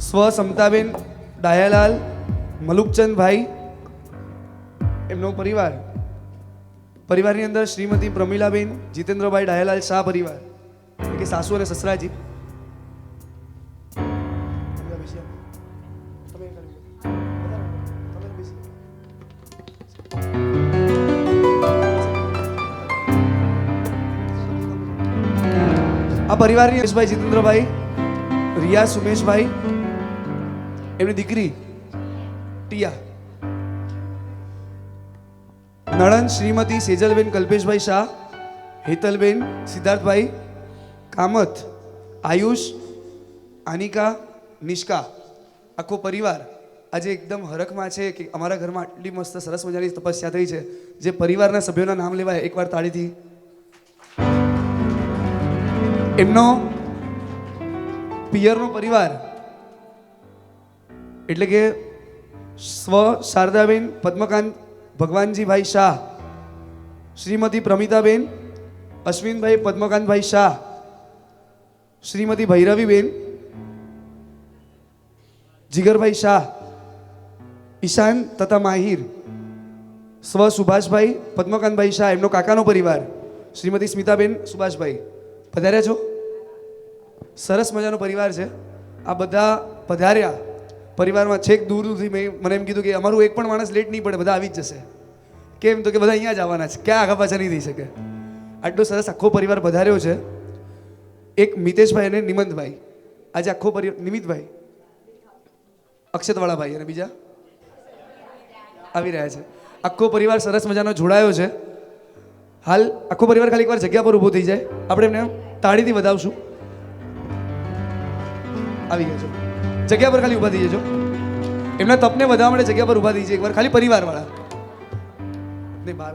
સ્વ સમતાબેન ડાયાલાલ, મલુકચંદભાઈ એમનો પરિવાર, પરિવારની અંદર શ્રીમતી પ્રમીલાબેન જીતેન્દ્રભાઈ ડાયાલાલ શાહ પરિવાર, એટલે કે સાસુ અને સસરાજી. આ પરિવારની સુમેશભાઈ જીતેન્દ્રભાઈ, રિયા સુમેશભાઈ, એમની દીકરી ટિયા, નણંદ શ્રીમતી સેજલબેન કલ્પેશભાઈ શાહ, હેતલબેન સિદ્ધાર્થભાઈ કામત, આયુષ, આનિકા, નિષ્કા, આખો પરિવાર આજે એકદમ હરખમાં છે કે અમારા ઘરમાં આટલી મસ્ત સરસ મજાની તપસ્યા થઈ છે. જે પરિવારના સભ્યોના નામ લેવાય એકવાર તાળીથી. એમનો પિયરનો પરિવાર એટલે કે સ્વ શારદાબેન પદ્મકાંત ભગવાનજીભાઈ શાહ, શ્રીમતી પ્રમિતાબેન અશ્વિનભાઈ પદ્મકાંતભાઈ શાહ, શ્રીમતી ભૈરવીબેન જીગરભાઈ શાહ, ઈશાન તથા માહિર, સ્વ સુભાષભાઈ પદ્મકાંતભાઈ શાહ, એમનો કાકાનો પરિવાર, શ્રીમતી સ્મિતાબેન સુભાષભાઈ. પધાર્યા છો? સરસ મજાનો પરિવાર છે. આ બધા પધાર્યા પરિવારમાં છેક દૂર દૂરથી મને એમ કીધું કે અમારું એક પણ માણસ લેટ નહીં પડે, બધા આવી જ જશે. કેમ તો કે બધા અહીંયા જ આવવાના છે, ક્યાં આગા પાછા નહીં થઈ શકે. આટલો સરસ આખો પરિવાર પધાર્યો છે. એક મિતેશભાઈ અને નિમંતભાઈ, આજે આખો પરિવાર, નિમિતભાઈ, અક્ષતવાળાભાઈ અને બીજા આવી રહ્યા છે. આખો પરિવાર સરસ મજાનો જોડાયો છે. હાલ આખો પરિવાર ખાલી એકવાર જગ્યા પર ઊભો થઈ જાય, આપણે એમને તાળીથી વધાવશું. આવી ગયા છો, જગ્યા પર ખાલી ઊભા થઈ જજો. એમના તપને વધારવા માટે જગ્યા પર ઊભા થઈ જાય એકવાર, ખાલી પરિવારવાળા. ને બાર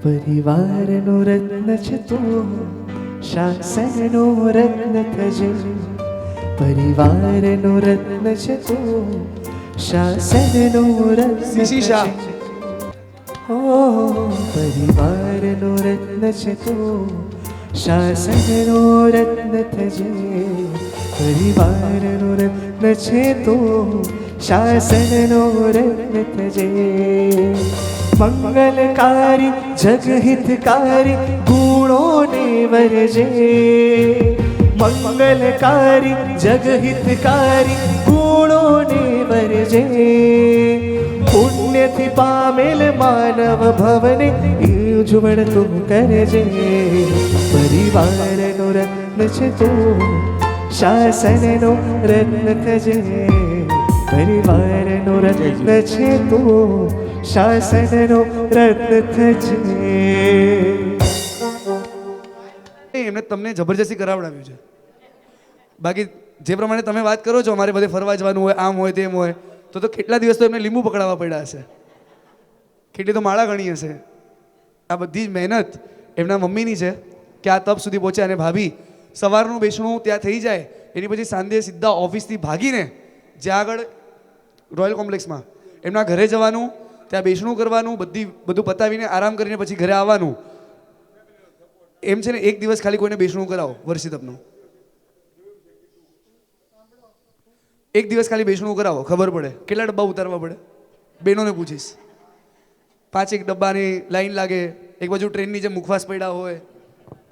પરિવારનો રત્ન છે તું, શાસનનો રત્ન થજે. પરિવારનો રત્ન છે તું, શાસનનો શિશી શાહ. રત્ન. ઓ પરિવારનો રત્ન છે તું, શાસનનો રત્ન થજે. પરિવારનો રત્ન છે તું, શાસનનો રત્ન થજે. મંગલકારી જગહિતકારી ગુણોને વરજે. મંગલકારી જગહિતકારી ગુણોને વરજે. પુણ્યથી પામેલ માનવ ભવને ઉજ્જવળ તું કરજે. પરિવારનો રત્ન છે તું, શાસનનો રત્ન થજે. પરિવારનો રત્ન છે તું, શાસનનો રત્ન થજે. એમને તમને જબરજસ્તી કરાવડાવ્યું છે. બાકી જે પ્રમાણે તમે વાત કરો છો અમારે બધે ફરવા જવાનું હોય, આમ હોય તેમ હોય, તો કેટલા દિવસ તો એમને લીંબુ પકડાવવા પડ્યા હશે, કેટલી તો માળા ગણી હશે. આ બધી જ મહેનત એમના મમ્મીની છે કે આ તપ સુધી પહોંચ્યા. અને ભાભી સવારનું બેસણું ત્યાં થઈ જાય, એની પછી સાંજે સીધા ઓફિસથી ભાગીને જ્યાં આગળ રોયલ કોમ્પ્લેક્સમાં એમના ઘરે જવાનું, ત્યાં બેસણું કરવાનું, બધું પતાવીને આરામ કરીને પછી ઘરે આવવાનું. એમ છે ને, એક દિવસ ખાલી કોઈને બેસણું કરાવો વર્ષિતપનું, એક દિવસ ખાલી બેસણું કરાવો, ખબર પડે કેટલા ડબ્બા ઉતારવા પડે. બહેનોને પૂછીશ, 5 ડબ્બાની લાઈન લાગે. એક બાજુ ટ્રેનની જેમ મુખવાસ પડ્યા હોય,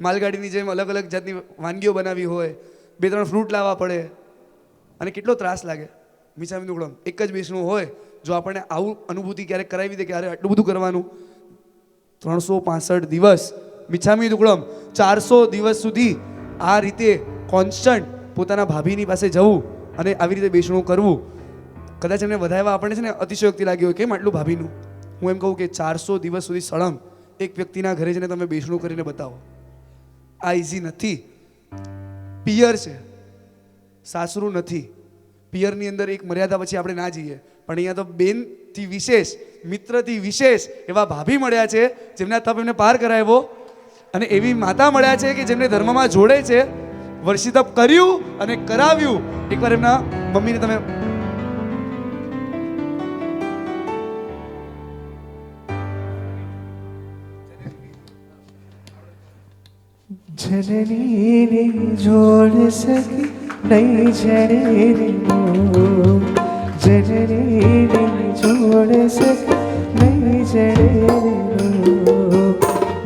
માલગાડીની જેમ અલગ અલગ જાતની વાનગીઓ બનાવી હોય, 2-3 ફ્રૂટ લાવવા પડે, અને કેટલો ત્રાસ લાગે. મિસામી દુકડમ એક જ બેસણું હોય, જો આપણને આવું અનુભૂતિ ક્યારેક કરાવી દે કે અરે આટલું બધું કરવાનું. 365 દિવસ મિચ્છામી દુકડમ, 400 દિવસ સુધી આ રીતે કોન્સ્ટન્ટ પોતાના ભાભીની પાસે જવું અને આવી રીતે બેસણું કરવું. કદાચ એમને વધારવા આપણને છે ને અતિશયોક્તિ લાગી હોય, કેમ આટલું ભાભીનું. હું એમ કહું કે 400 દિવસ સુધી સળંગ એક વ્યક્તિના ઘરે જઈને તમે બેસણું કરીને બતાવો. આ ઇઝી નથી. પિયર છે, સાસરું નથી. પિયરની અંદર એક મર્યાદા પછી આપણે ના જઈએ, પણ અહીંયા તો બેનથી વિશેષ, મિત્રથી વિશેષ એવા ભાભી મળ્યા છે જેમના તપ એમને પાર કરાવ્યો, અને એવી માતા મળ્યા છે કે જેમને ધર્મમાં જોડે છે. વર્ષિતપ કર્યું અને કરાવ્યું. એકવાર એમના મમ્મીને તમે જનનીને જોડ સકી નહીં જણે રે મો. જનનીને જોડ સકી નહીં જણે રે મો.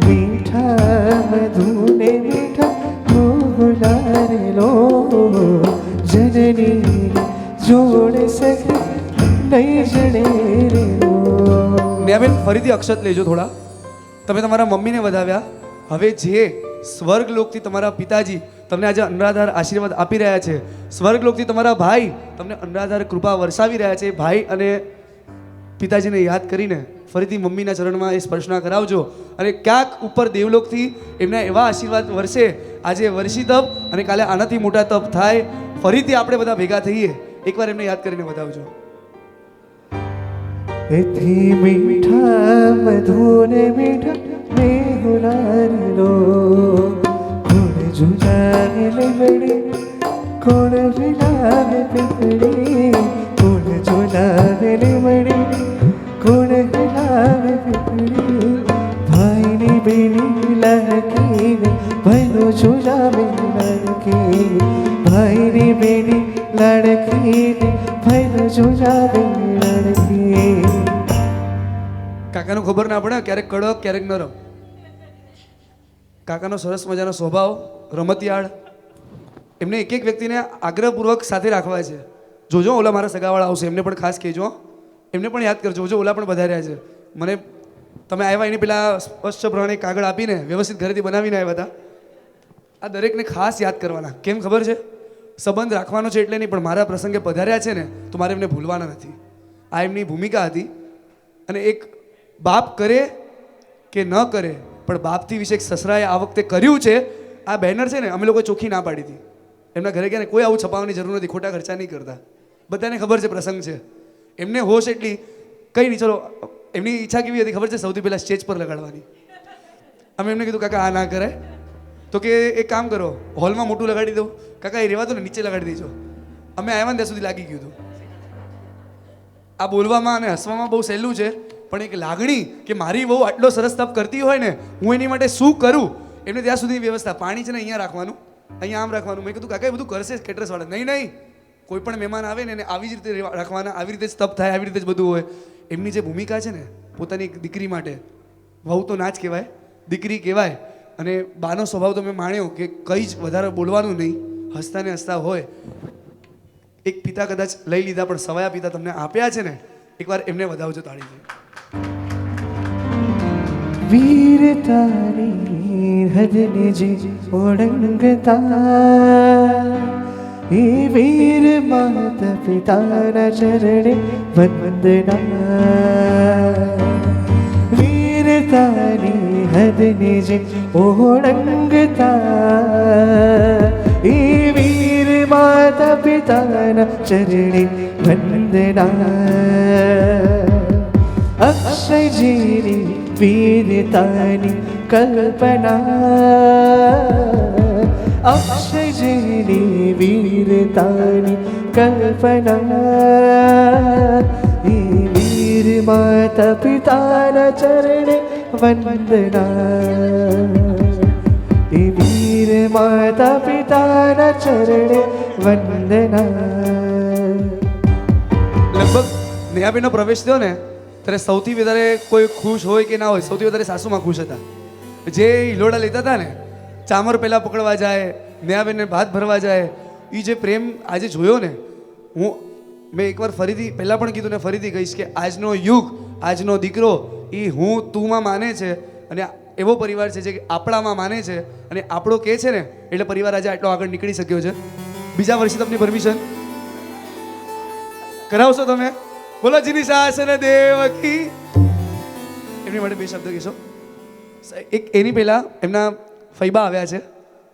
મીઠા મધુને મીઠા ભોલારે લો. જનનીને જોડ સકી નહીં જણે રે મો. નેહાબેન ફરીથી અક્ષત લેજો થોડા. તમે તમારા મમ્મીને વધાવ્યા, હવે જે સ્વર્ગલોકથી તમારા પિતાજી તમને આજે અનરાધાર આશીર્વાદ આપી રહ્યા છે, સ્વર્ગલોકથી તમારા ભાઈ તમને અનરાધાર કૃપા વરસાવી રહ્યા છે. ભાઈ અને પિતાજીને યાદ કરીને ફરીથી મમ્મીના ચરણમાં એ સ્પર્શના કરાવજો, અને ક્યાંક ઉપર દેવલોકથી એમના એવા આશીર્વાદ વરસે. આજે વર્ષી તપ અને કાલે આનાથી મોટા તપ થાય. ફરીથી આપણે બધા ભેગા થઈએ, એકવાર એમને યાદ કરીને બતાવજો. એથી મીઠા મધુને મીઠા મેહુલારે લો. કોણ જુલાવે લેવડી, કોણ વિલાવે પીપળી, કોણ બનાવે લીમડી કોણ હલાવે પીપળી ભાઈની બેની લડકીને ભાઈનો જોડાવે લડકી ભાઈની બેની લડકીને ભાઈનો જોડાવે લડકી. કાકાનું ખબર ના પડે, ક્યારેક કડક ક્યારેક નરમ. કાકાનો સરસ મજાનો સ્વભાવ, રમતિયાળ. એમને એક એક વ્યક્તિને આગ્રહપૂર્વક સાથે રાખવા છે. જોજો ઓલા મારા સગાવાળા આવશે, એમને પણ ખાસ કહેજો, એમને પણ યાદ કરજો. ઓલા પણ વધાર્યા છે. મને તમે આવ્યા એની પેલા સ્પષ્ટ પ્રમાણે કાગળ આપીને વ્યવસ્થિત ઘરેથી બનાવીને આવ્યા હતા. આ દરેકને ખાસ યાદ કરવાના. કેમ ખબર છે? સંબંધ રાખવાનો છે એટલે નહીં, પણ મારા પ્રસંગે પધાર્યા છે ને તો મારે એમને ભૂલવાના નથી. આ એમની ભૂમિકા હતી. અને એક બાપ કરે કે ન કરે, પણ બાપથી વિશે એક સસરાએ આ વખતે કર્યું છે. આ બેનર છે ને અમે લોકોએ ચોખ્ખી ના પાડી હતી. એમના ઘરે ગયા ને કોઈ આવું છપાવવાની જરૂર નથી, ખોટા ખર્ચા નહીં કરતા. બધાને ખબર છે પ્રસંગ છે. એમને હોશ એટલી કંઈ નહીં. ચલો, એમની ઈચ્છા કેવી હતી ખબર છે? સૌથી પહેલાં સ્ટેજ પર લગાડવાની. અમે એમને કીધું કાકા આ ના કરાય, તો કે એક કામ કરો, હોલમાં મોટું લગાડી દો. કાકા એ રહેવા દો ને, નીચે લગાડી દેજો. અમે આવ્યા ને ત્યાં સુધી લાગી ગયું હતું. આ બોલવામાં અને હસવામાં બહુ સહેલું છે, પણ એક લાગણી કે મારી બહુ આટલો સરસ તપ કરતી હોય ને, હું એની માટે શું કરું, એમને ત્યાં સુધીની વ્યવસ્થા. પાણી છે ને અહીંયા રાખવાનું, અહીંયા આમ રાખવાનું. મેં કીધું કાકા એ બધું કરશે કેટરસવાળા. નહીં નહીં, કોઈ પણ મહેમાન આવે ને એને આવી જ રીતે રાખવાના, આવી રીતે જ તપ થાય, આવી રીતે જ બધું હોય. એમની જે ભૂમિકા છે ને પોતાની એક દીકરી માટે, વહુ તો ના જ કહેવાય, દીકરી કહેવાય. અને બાનો સ્વભાવ તો મેં માણ્યો કે કંઈ જ વધારે બોલવાનું નહીં, હસતા ને હસતા હોય. એક પિતા કદાચ લઈ લીધા, પણ સવાયા પિતા તમને આપ્યા છે ને, એકવાર એમને વધાવજો તાળીથી. વીરતાની હદને જે ઓળંગતા એ વીર માતા પિતાના ચરણે વંદના. વીરતાની હદને જે ઓળંગતા એ વીર માતા પિતાના ચરણે વંદના. અક્ષયજીની વીરતાની કલ્પના અક્ષયજીની વીરતાની કલ્પના એ વીર માતા પિતાના ચરણે વંદના એ વીર માતા પિતાના ચરણે વંદના. લગભગ નેહાબેનનો પ્રવેશ થયો ને ત્યારે સૌથી વધારે કોઈ ખુશ હોય કે ના હોય, સૌથી વધારે સાસુમાં ખુશ હતા. જે હિલોડા લેતા હતા ને, ચામર પહેલાં પકડવા જાય, નેહાબેનને ભાત ભરવા જાય, એ જે પ્રેમ આજે જોયો ને, મેં એકવાર ફરીથી પહેલાં પણ કીધું ને ફરીથી કહીશ કે આજનો યુગ, આજનો દીકરો એ હું તુંમાં માને છે. અને એવો પરિવાર છે જે આપણામાં માને છે, અને આપણો કહે છે ને એટલે પરિવાર આજે આટલો આગળ નીકળી શક્યો છે. બીજા વર્ષે તમને પરમિશન કરાવશો તમે? બોલો જીની શાસન દેવકી. એમની માટે બે શબ્દ કહેશો. એક એની પહેલા એમના ફૈબા આવ્યા છે,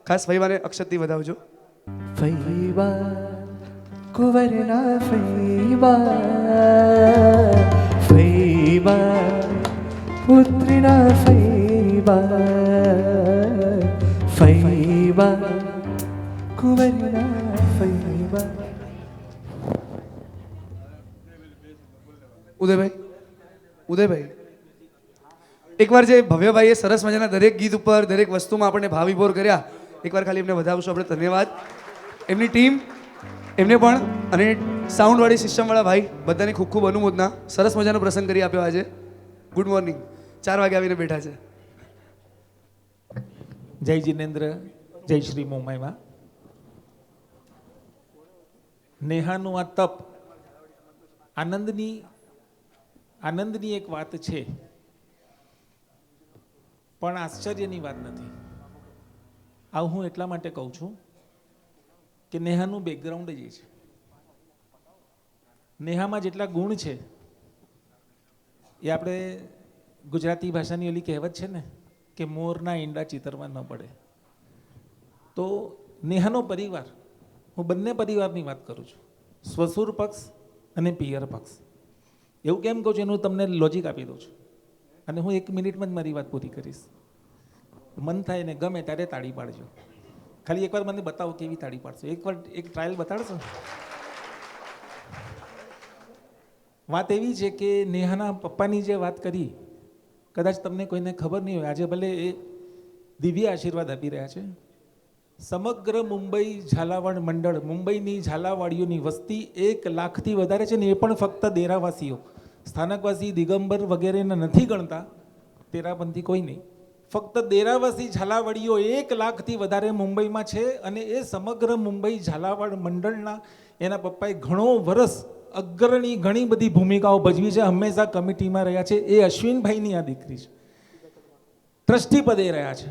ખાસ ફૈબાને અક્ષતથી વધાવજો. ફૈબા કુંવરના ફૈબા ફૈબા પુત્રીના ફૈબા ફૈબા કુંવરના ફૈબા. ઉદયભાઈ એકવાર જે ભવ્યભાઈએ સરસ મજાના દરેક ગીત ઉપર દરેક વસ્તુમાં આપણને ભાવિભોર કર્યા, એકવાર ખાલી એમને વધાવશું આપણે. ધન્યવાદ એમની ટીમ, એમને પણ, અને સાઉન્ડવાળી સિસ્ટમવાળા ભાઈ, બધાને ખૂબ ખૂબ અનુમોદના. સરસ મજાનો પ્રસંગ કરી આપ્યો આજે. Good morning. 4 વાગે આવીને બેઠા છે. જય જિનેન્દ્ર, જય શ્રી મોમાઈમાં. નેહાનું આ તપ આનંદની એક વાત છે, પણ આશ્ચર્યની વાત નથી. આવું હું એટલા માટે કહું છું કે નેહાનું બેકગ્રાઉન્ડ જ એ છે. નેહામાં જેટલા ગુણ છે એ આપણે ગુજરાતી ભાષાની ઓલી કહેવત છે ને કે મોરના ઈંડા ચિતરમાં ન પડે. તો નેહાનો પરિવાર, હું બંને પરિવારની વાત કરું છું, સ્વસુર પક્ષ અને પિયર પક્ષ. એવું કેમ કહું છું એનું તમને લોજિક આપી દઉં છું, અને હું 1 મિનિટમાં જ મારી વાત પૂરી કરીશ. મન થાય ને ગમે ત્યારે તાળી પાડજો. ખાલી એકવાર મને બતાવો કેવી તાળી પાડશો. એકવાર એક ટ્રાયલ બતાડશો. વાત એવી છે કે નેહાના પપ્પાની જે વાત કરી, કદાચ તમને કોઈને ખબર નહીં હોય, આજે ભલે એ દિવ્ય આશીર્વાદ આપી રહ્યા છે. સમગ્ર મુંબઈ ઝાલાવાડ મંડળ, મુંબઈની ઝાલાવાડીઓની વસ્તી 1 લાખથી વધારે છે ને, એ પણ ફક્ત દેરાવાસીઓ, સ્થાનકવાસી દિગંબર વગેરેને નથી ગણતા, તેરાપંથી કોઈ નહીં, ફક્ત દેરાવાસી ઝાલાવાડીઓ 1 લાખથી વધારે મુંબઈમાં છે. અને એ સમગ્ર મુંબઈ ઝાલાવાડ મંડળના એના પપ્પાએ ઘણો વર્ષ અગ્રણી ઘણી બધી ભૂમિકાઓ ભજવી છે, હંમેશા કમિટીમાં રહ્યા છે. એ અશ્વિનભાઈની આ દીકરી છે, ટ્રસ્ટી પદે રહ્યા છે.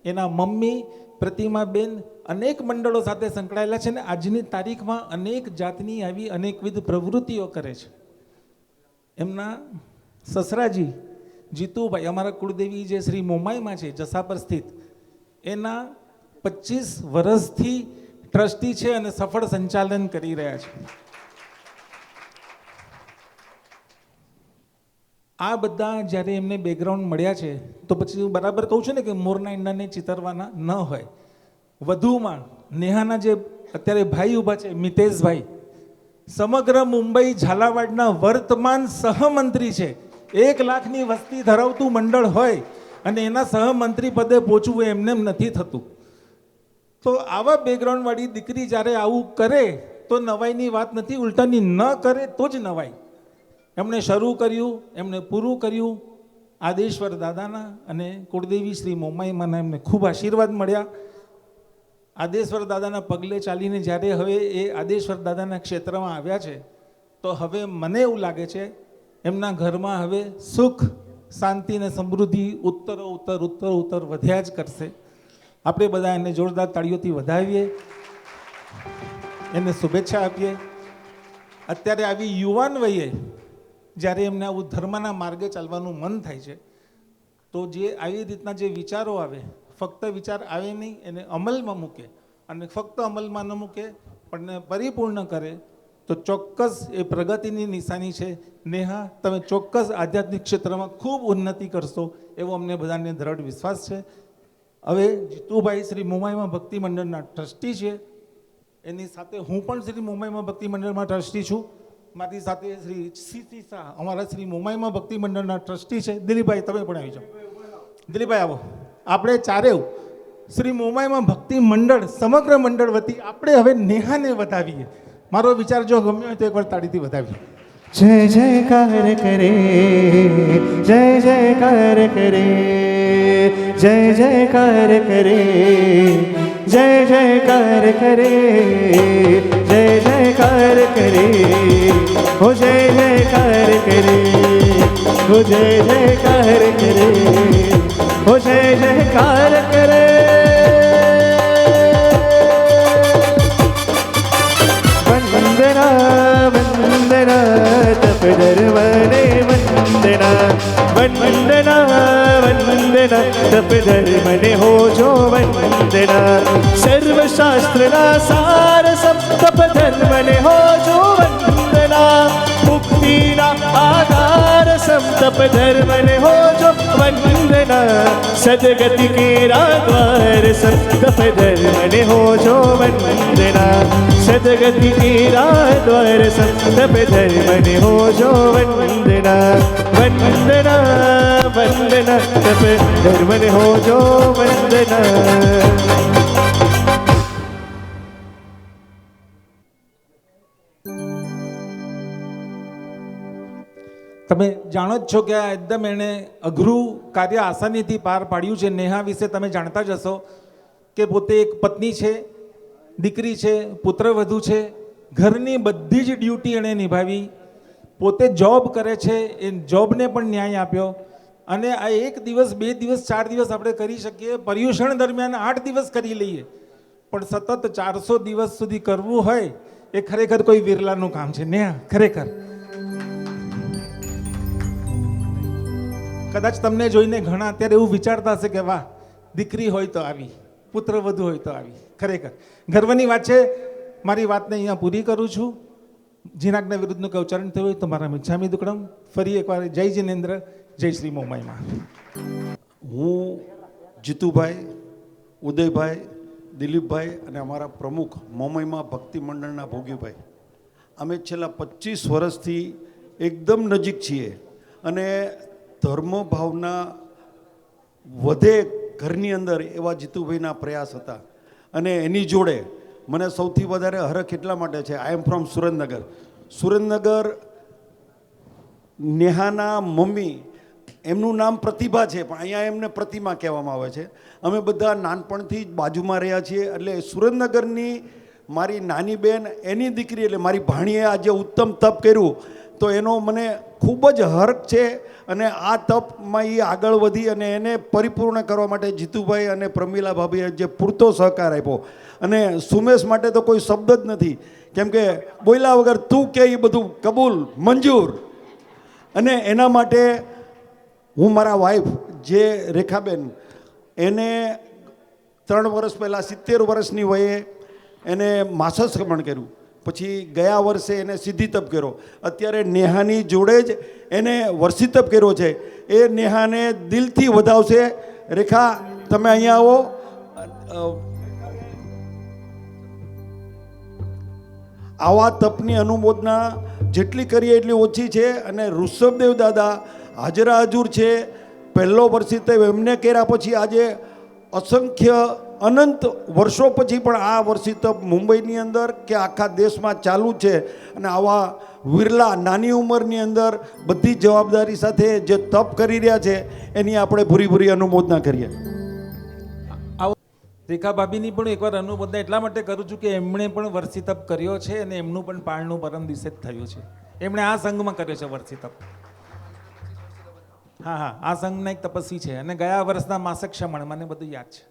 એના મમ્મી પ્રતિમાબેન અનેક મંડળો સાથે સંકળાયેલા છે ને આજની તારીખમાં અનેક જાતની આવી અનેકવિધ પ્રવૃત્તિઓ કરે છે. એમના સસરાજી જીતુભાઈ, અમારા કુળદેવી જે શ્રી મોમાઈમાં છે જસાપર સ્થિત, એના 25 વર્ષથી ટ્રસ્ટી છે અને સફળ સંચાલન કરી રહ્યા છે. આ બધા જ્યારે એમને બેકગ્રાઉન્ડ મળ્યા છે તો પછી હું બરાબર કહું છું ને કે મોરના ઈંડાને ચિતરવાના ન હોય. વધુમાં નેહાના જે અત્યારે ભાઈ ઊભા છે મિતેશભાઈ, સમગ્ર મુંબઈ ઝાલાવાડના વર્તમાન સહમંત્રી છે. 1 લાખની વસ્તી ધરાવતું મંડળ હોય અને એના સહમંત્રી પદે પહોંચવું એમને એમ નથી થતું. તો આવા બેકગ્રાઉન્ડવાળી દીકરી જ્યારે આવું કરે તો નવાઈની વાત નથી, ઉલટાની ન કરે તો જ નવાઈ. એમણે શરૂ કર્યું, એમણે પૂરું કર્યું. આદેશ્વર દાદાના અને કુળદેવી શ્રી મોમાઈમાના એમને ખૂબ આશીર્વાદ મળ્યા. આદેશ્વર દાદાના પગલે ચાલીને જ્યારે હવે એ આદેશ્વર દાદાના ક્ષેત્રમાં આવ્યા છે તો હવે મને એવું લાગે છે એમના ઘરમાં હવે સુખ, શાંતિ અને સમૃદ્ધિ ઉત્તર વધ્યા જ કરશે. આપણે બધા એને જોરદાર તાળીઓથી વધાવીએ, એને શુભેચ્છા આપીએ. અત્યારે આવી યુવાન વયે જ્યારે એમને આવું ધર્મના માર્ગે ચાલવાનું મન થાય છે તો જે આવી રીતના જે વિચારો આવે, ફક્ત વિચાર આવે નહીં, એને અમલમાં મૂકે અને ફક્ત અમલમાં ન મૂકે પણ પરિપૂર્ણ કરે તો ચોક્કસ એ પ્રગતિની નિશાની છે. નેહા, તમે ચોક્કસ આધ્યાત્મિક ક્ષેત્રમાં ખૂબ ઉન્નતિ કરશો એવો અમને બધાને દ્રઢ વિશ્વાસ છે. હવે જીતુભાઈ શ્રી મોમાઈમાં ભક્તિ મંડળના ટ્રસ્ટી છે, એની સાથે હું પણ શ્રી મોમાઈમાં ભક્તિ મંડળમાં ટ્રસ્ટી છું. મારી સાથે શ્રી સીસી શાહ અમારા શ્રી મોમાઈમાં ભક્તિ મંડળના ટ્રસ્ટી છે. દિલીપભાઈ તમે પણ આવી જાઓ. દિલીપભાઈ આવો. આપણે ચારેવ શ્રી મોમાઈમાં ભક્તિ મંડળ સમગ્ર મંડળ વતી આપણે હવે નેહાને વધાવીએ. મારો વિચાર જો ગમ્યો હોય તો એકવાર તાળીથી વધાવીએ. જય જયકાર કરે, જય જયકાર કરે, જય જયકાર કરે, જય જયકાર કરે, જય જયકાર કરે, હો જય જયકાર કરે, હો જય જયકાર કરે, હો જય જયકાર કરે. વંદના વંદના તપ ધર્મને વંદના, વંદના વંદના તપ ધર્મને હો જો વંદના. સર્વશાસ્ત્રના સાર સબ તપ ધર્મને હો જો વંદના. મુક્તિના આધાર સબ તપ ધર્મને હો જો વંદના. સદગતિ કેરા દ્વાર સબ તપ ધર્મને હો જો વંદના. સદગતિ કેરા દ્વાર સબ તપ ધર્મને હો જો વંદના. વંદના વંદના તપ ધર્મને હો જો વંદના. તમે જાણો જ છો કે આ એકદમ એણે અઘરું કાર્ય આસાનીથી પાર પાડ્યું છે. નેહા વિશે તમે જાણતા જ હશો કે પોતે એક પત્ની છે, દીકરી છે, પુત્રવધુ છે, ઘરની બધી જ ડ્યુટી એણે નિભાવી, પોતે જોબ કરે છે, એ જોબને પણ ન્યાય આપ્યો. અને આ 1 દિવસ 2 દિવસ 4 દિવસ આપણે કરી શકીએ, પર્યુષણ દરમિયાન 8 દિવસ કરી લઈએ, પણ સતત 400 દિવસ સુધી કરવું હોય એ ખરેખર કોઈ વિરલાનું કામ છે. નેહા, ખરેખર કદાચ તમને જોઈને ઘણા અત્યારે એવું વિચારતા હશે કે વાહ, દીકરી હોય તો આવી, પુત્ર વધુ હોય તો આવી. ખરેખર ગર્વની વાત છે. મારી વાતને અહીંયા પૂરી કરું છું. જીનાજ્ઞા વિરુદ્ધનું કંઈ ઉચ્ચારણ થયું હોય તો મારા મિચ્છામી દુક્કડમ. ફરી એકવાર જય જિનેન્દ્ર, જય શ્રી મોમાઈમાં. હું જીતુભાઈ, ઉદયભાઈ, દિલીપભાઈ અને અમારા પ્રમુખ મોમાઈમાં ભક્તિ મંડળના ભોગીભાઈ, અમે છેલ્લા 25 વર્ષથી એકદમ નજીક છીએ અને ધર્મ ભાવના વધે ઘરની અંદર એવા જીતુભાઈના પ્રયાસ હતા. અને એની જોડે મને સૌથી વધારે હરખ એટલા માટે છે, I am from Surendranagar. Surendranagar નેહાના મમ્મી, એમનું નામ પ્રતિભા છે પણ અહીંયા એમને પ્રતિમા કહેવામાં આવે છે. અમે બધા નાનપણથી જ બાજુમાં રહ્યા છીએ. એટલે સુરેન્દ્રનગરની મારી નાની બેન, એની દીકરી એટલે મારી ભાણીએ આજે ઉત્તમ તપ કર્યું તો એનો મને ખૂબ જ હર્ક છે. અને આ તપમાં એ આગળ વધી અને એને પરિપૂર્ણ કરવા માટે જીતુભાઈ અને પ્રમીલા ભાભીએ જે પૂરતો સહકાર આપ્યો. અને સુમેશ માટે તો કોઈ શબ્દ જ નથી, કેમ કે બોલ્યા વગર તું કે એ બધું કબૂલ, મંજૂર. અને એના માટે હું મારા વાઈફ જે રેખાબેન, એને 3 વર્ષ પહેલાં 70 વર્ષની વયે એને માસસ્કમણ કર્યું. પછી ગયા વર્ષે એને સિદ્ધિ તપ કર્યો. અત્યારે નેહાની જોડે જ એને વર્ષી તપ કર્યો છે. એ નેહાને દિલથી વધાવશે. રેખા, તમે અહીંયા આવો. આવા તપની અનુમોદના જેટલી કરીએ એટલી ઓછી છે. અને ઋષભદેવ દાદા હાજરા હજુર છે. પહેલો વર્ષી તપ એમને કર્યા પછી આજે અસંખ્ય અનંત વર્ષો પછી પણ આ વર્ષી તપ મુંબઈની અંદર કે આખા દેશમાં ચાલુ છે. અને આવા વિરલા નાની ઉંમરની અંદર બધી જવાબદારી સાથે જે તપ કરી રહ્યા છે એની આપણે ભૂરી અનુમોદના કરીએ. રેખા ભાભીની પણ એકવાર અનુમોદના એટલા માટે કરું છું કે એમણે પણ વર્ષી તપ કર્યો છે અને એમનું પણ પાળનું પરમ દિવસે જ થયું છે. એમણે આ સંઘમાં કર્યો છે વર્ષી તપ. હા, આ સંઘના એક તપસ્વી છે અને ગયા વર્ષના માસક ક્ષમણ મને બધું યાદ છે.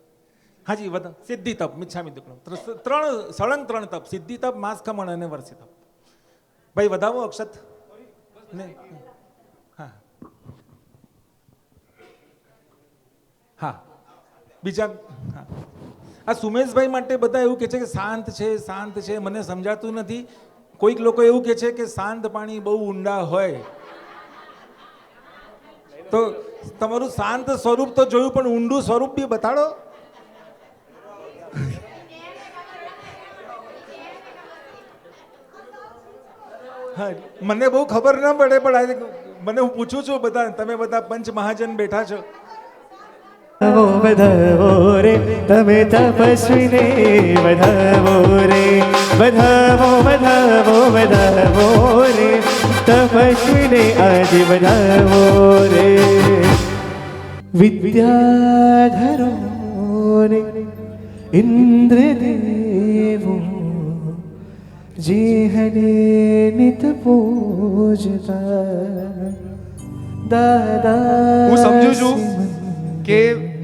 હાજી, બધા સિદ્ધિ તપ, મિચ્છામી દુક્કડમ, 3 તપ, સિદ્ધિ તપ, માસ ખમણ અને વર્ષી તપ. ભાઈ વધાવો અક્ષત ને. હા હા, બીજા. હા, આ સુમેશભાઈ માટે બધા એવું કહે છે કે શાંત છે, શાંત છે. મને સમજાતું નથી. કોઈક લોકો એવું કહે છે કે શાંત પાણી બહુ ઊંડા હોય. તો તમારું શાંત સ્વરૂપ તો જોયું, પણ ઊંડું સ્વરૂપ બી બતાડો. હા, મને બહુ ખબર ના પડે પણ આજે મને હું પૂછું છું બધા, તમે બધા પંચ મહાજન બેઠા છો. વધાવો રે તમે તપસ્વીને વધાવો રે, વધાવો વધાવો વધાવો રે તપસ્વીને આજે વધાવો રે. વિદ્યાધરો રે ઇન્દ્રદેવો જેહને નિત પૂજતા દાદા. હું સમજુ છું કે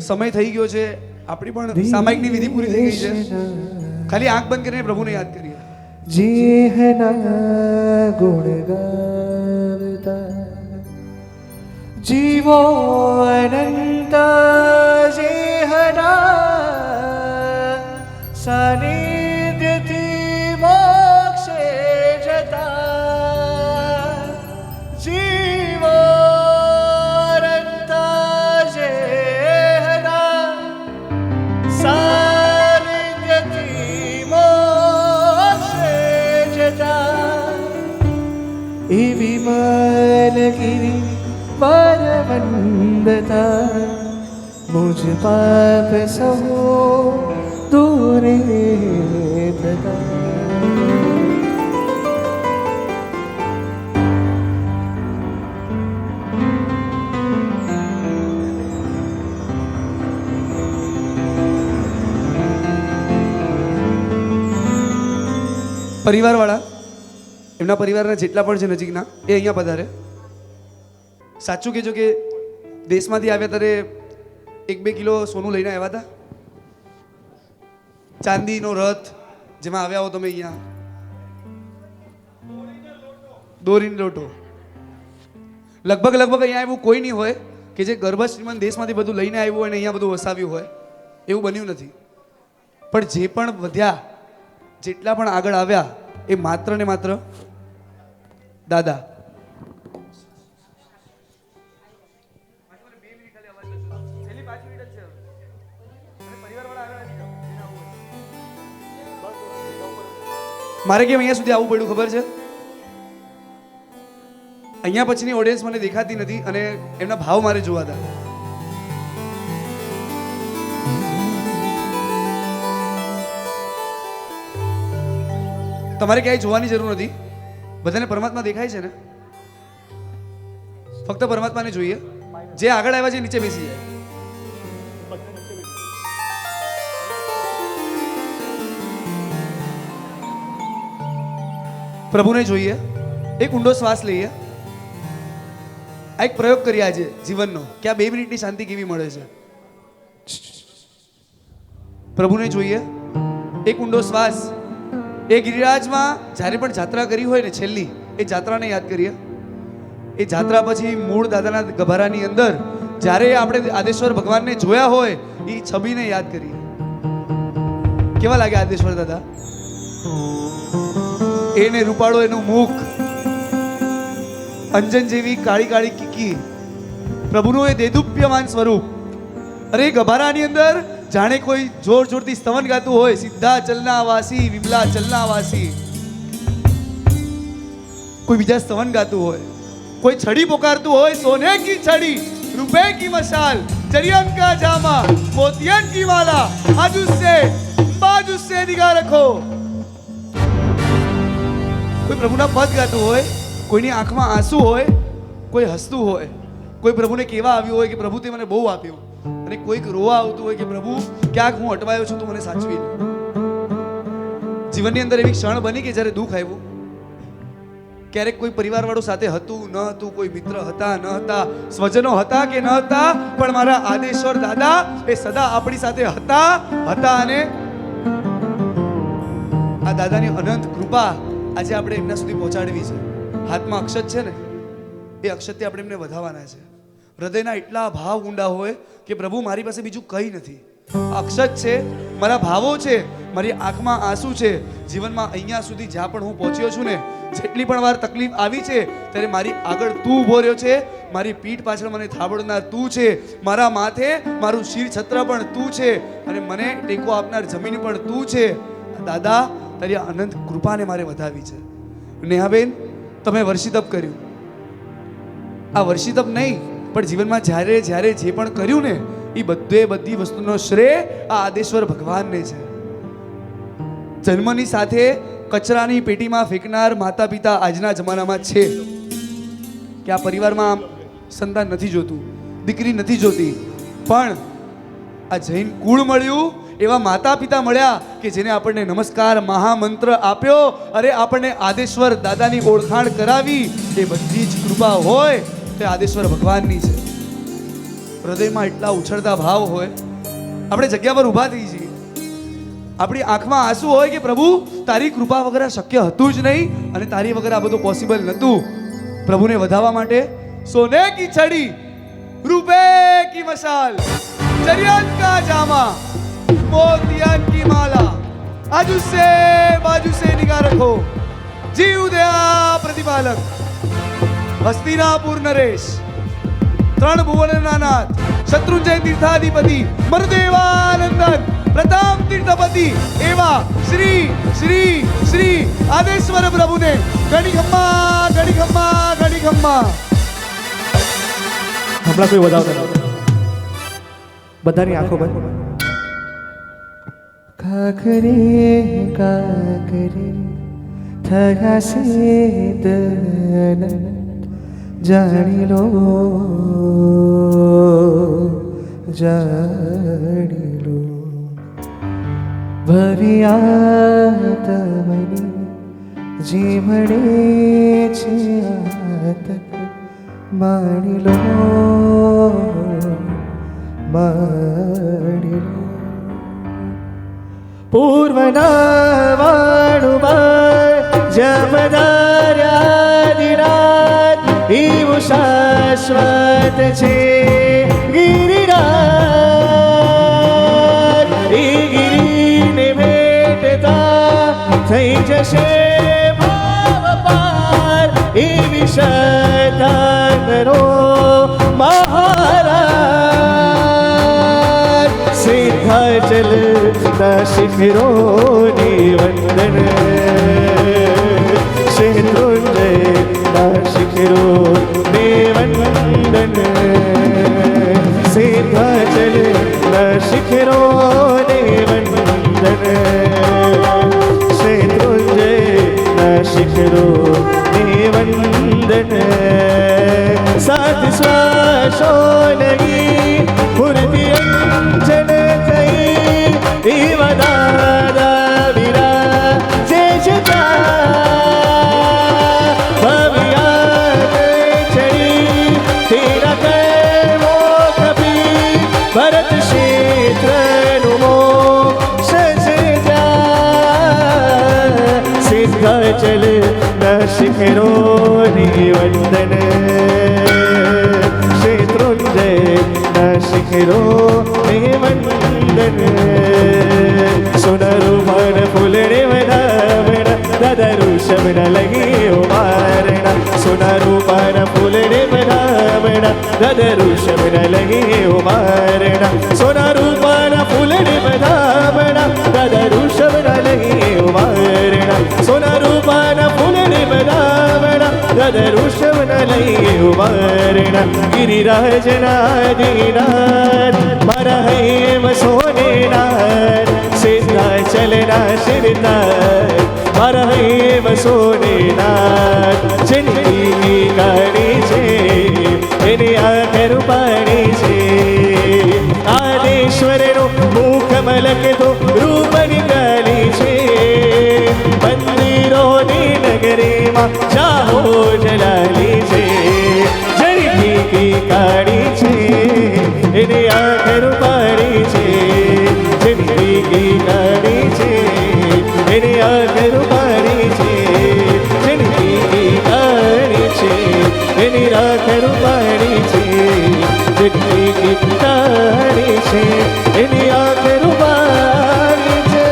સમય થઈ ગયો છે, આપણી પણ સામાયિકની વિધિ પૂરી થઈ ગઈ છે. ખાલી આંખ બંધ કરીને પ્રભુને યાદ કરીએ. જેહના ગુણ ગાવતા જીવો અનંત, જેહના સાનિધ્યથી મોક્ષે જતા જીવો વિમલગિરી પરવંદતા મુझ પાપ સહો દૂરે પ્રતા. પરિવારવાળા, એમના પરિવારના જેટલા પણ છે નજીકના, એ અહીંયા પધારે. સાચું કહેજો કે દેશમાંથી આવ્યા ત્યારે 1-2 કિલો સોનું લઈને આવ્યા હતા. ચાંદીનો રથ જેમાં આવ્યા હો તમે અહીંયા, દોરીનો લોટો. લગભગ અહીંયા એવું કોઈ નહીં હોય કે જે ગર્ભ શ્રીમંત દેશમાંથી બધું લઈને આવ્યું હોય અને અહીંયા બધું વસાવ્યું હોય. એવું બન્યું નથી. પણ જે પણ વધ્યા, જેટલા પણ આગળ આવ્યા, એ માત્ર ને માત્ર દાદા. મારે કેમ અહીંયા સુધી આવવું પડ્યું ખબર છે? અહીંયા પછીની ઓડિયન્સ મને દેખાતી નથી અને એમના ભાવ મારે જોવાતા. તમારે ક્યાંય જોવાની જરૂર નથી. બધાને પરમાત્મા દેખાય છે ને? ફક્ત પરમાત્માને જોઈએ. જે આગળ આવ્યા છે નીચે બેસી જાય. પ્રભુને જોઈએ. એક ઊંડો શ્વાસ લઈએ. આ એક પ્રયોગ કરીએ આજે જીવનનો કે આ 2 મિનિટની શાંતિ કેવી મળે છે. પ્રભુને જોઈએ. એક ઊંડો શ્વાસ. એ ગિરિરાજમાં જ્યારે પણ જાત્રા કરી હોય ને છેલ્લી એ જાત્રાને યાદ કરીએ. એ જાત્રા પછી મૂળ દાદાના ગભારાની અંદર જ્યારે આપણે આદેશ્વર ભગવાનને જોયા હોય એ છબીને યાદ કરીએ. કેવા લાગે આદેશ્વર દાદા? એને રૂપાળો એનું મુખ, અંજન જેવી કાળી કાળી કીકી, પ્રભુનું એ દેદુપ્યમાન સ્વરૂપ. અરે ગભારાની અંદર જાણે કોઈ જોર જોરથી સ્તવન ગાતું હોય, સિદ્ધા ચલના વાસી વિમલા ચલના વાસી. કોઈ બીજા સ્તવન ગાતું હોય, કોઈ છડી પોકારતું હોય, સોને કી છડી રૂપે કી મશાલ जरियन का जामा मोतियन की माला बाजू से निगाह रखो. કોઈ પ્રભુના પદ ગાતું હોય, કોઈની આંખમાં આંસુ હોય, કોઈ હસતું હોય, કોઈ પ્રભુને કેવા આવ્યું હોય કે પ્રભુ તે મને બહુ આપ્યું, અને કોઈક રોવા આવતું હોય કે પ્રભુ ક્યાંક હું અટવાયો છું, તું મને સાચવી લે. જીવનની અંદર એવી ક્ષણ બની કે જ્યારે દુઃખ આવ્યું. ક્યારેક કોઈ પરિવારવાળું સાથે હતું ન હતું, કોઈ મિત્ર હતા ન હતા, સ્વજનો હતા કે ન હતા, પણ મારા આદેશ્વર દાદા એ સદા આપણી સાથે હતા. અને આ દાદાની અનંત કૃપા આજે આપણે એમના સુધી પહોંચાડવી છે. હાથમાં અક્ષત છે ને, એ અક્ષતથી આપણે એમને વધાવવાના છે. હૃદયના એટલા ભાવ ઊંડા હોય કે પ્રભુ મારી પાસે બીજું કંઈ નથી. અક્ષત છે, મારા ભાવો છે, મારી આંખમાં આંસુ છે. જીવનમાં અહીંયા સુધી જ્યાં પણ હું પહોંચ્યો છું ને, જેટલી પણ વાર તકલીફ આવી છે ત્યારે મારી આગળ તું ઊભો રહ્યો છે. મારી પીઠ પાછળ મને થાબડનાર તું છે. મારા માથે મારું શિર છત્ર પણ તું છે, અને મને ટેકો આપનાર જમીન પણ તું છે. દાદા, તારી અનંત કૃપાને મારે વધાવી છે. નેહાબેન, તમે વર્ષિતપ કર્યું. આ વર્ષિતપ નહીં, પણ જીવનમાં જ્યારે જ્યારે જે પણ કર્યું ને, એ બધી વસ્તુનો શ્રેય આ આદેશ્વર ભગવાનને છે. જન્મની સાથે કચરાની પેટીમાં ફેંકનાર માતા પિતા આજના જમાનામાં છે કે આ પરિવારમાં સંતાન નથી જોતું, દીકરી નથી જોતી, પણ આ જૈન કુળ મળ્યું, એવા માતા પિતા મળ્યા કે જેને આપણને નમસ્કાર મહામંત્ર આપ્યો, અરે આપણને આદેશ્વર દાદાની ઓળખાણ કરાવી. એ બધી જ કૃપા હોય તે આદેશ્વર ભગવાનની છે. હૃદયમાં એટલા ઉછળતા ભાવ હોય, આપણે જગ્યા પર ઊભા થઈ જઈએ, આપણી આંખમાં આંસુ હોય કે પ્રભુ તારી કૃપા વગર શક્ય હતું જ નહીં, અને તારી વગર આ બધું પોસિબલ નહોતું. પ્રભુને વધાવવા માટે સોને કી છડી રૂપે કી મશાલ जरियन का जामा मोतियन की माला बाजू से निगाह रखो. जीव दया प्रतिपालक हस्तिनापुर नरेश, 3 भुवनना नाथ, शत्रुंजय तीर्थाधिपति, मरुदेवानंदन, प्रताप तीर्थपति एवा श्री श्री श्री आदेश्वर प्रभुने घड़ी खम्मा હમણાં કોઈ વધાવતા નહોતા. બધાની આંખો બંધ. કાકરે થયા છે દન, જાણી લો ભવ્યા તમની જે મળે છે આતક, માણી લો. પૂર્વના વાણુમાં જમદાર્યાદિનાથ, એવું શાશ્વત છે ગિરિરાજ. એ ગિરિને ભેટતા થઈ જશે ભાવ પાર, એવી શ્રદ્ધા કરો મહારાજ. સિદ્ધાચલ શિખરોની વંદન, શત્રુંજય શિખરો શિખરો ને વંદન સાત શ્વાસો લગી મૂર્તિ અંજન થઈ એવ દાદા વિરાજે ભવ્યાત ચડી તેરા કર્મો કપી ભરત ક્ષેત્રનું મોક્ષ સિદ્ધાચલ ન શિખરોની વંદન શેત્રુંજય ન શિખરો ને વંદન સુનરુમન ફૂલડે વધાવણ દાદરુ શબ્દ લગી ઉમારણ સુનરુમન ફૂલડે વધાવણ દાદરુ શબ્દ લગી ઉમારણ સુનરુમન ફૂલડે વધાવણ દાદરુ શબ્દ લગી ઉમારણ સુનરુમન ફૂલડે વધાવણ દાદરુ શબ્દ લગી ઉમારણ ગિરિરાજનાદિનાથ મારા હેમ સોનેનાથ સિદ્ધાચલના શિરનાથ મારા હેમ સોનેનાથ જિંદગી કાઢી છે એની આખર પાડી છે આદેશ્વરનું મુખ મલક તો રૂપ નિકાલી છે મંદિરોની નગરીમાં ચાહો જલાલી છે જિંદગી કાઢી છે એની આખર પાડી છે જિંદગી કાઢી છે એની આખર પાડી છે જિંદગી કાઢી છે એની આખર પાડી છે જિંદગી કાઢી છે એની આખર પાડી છે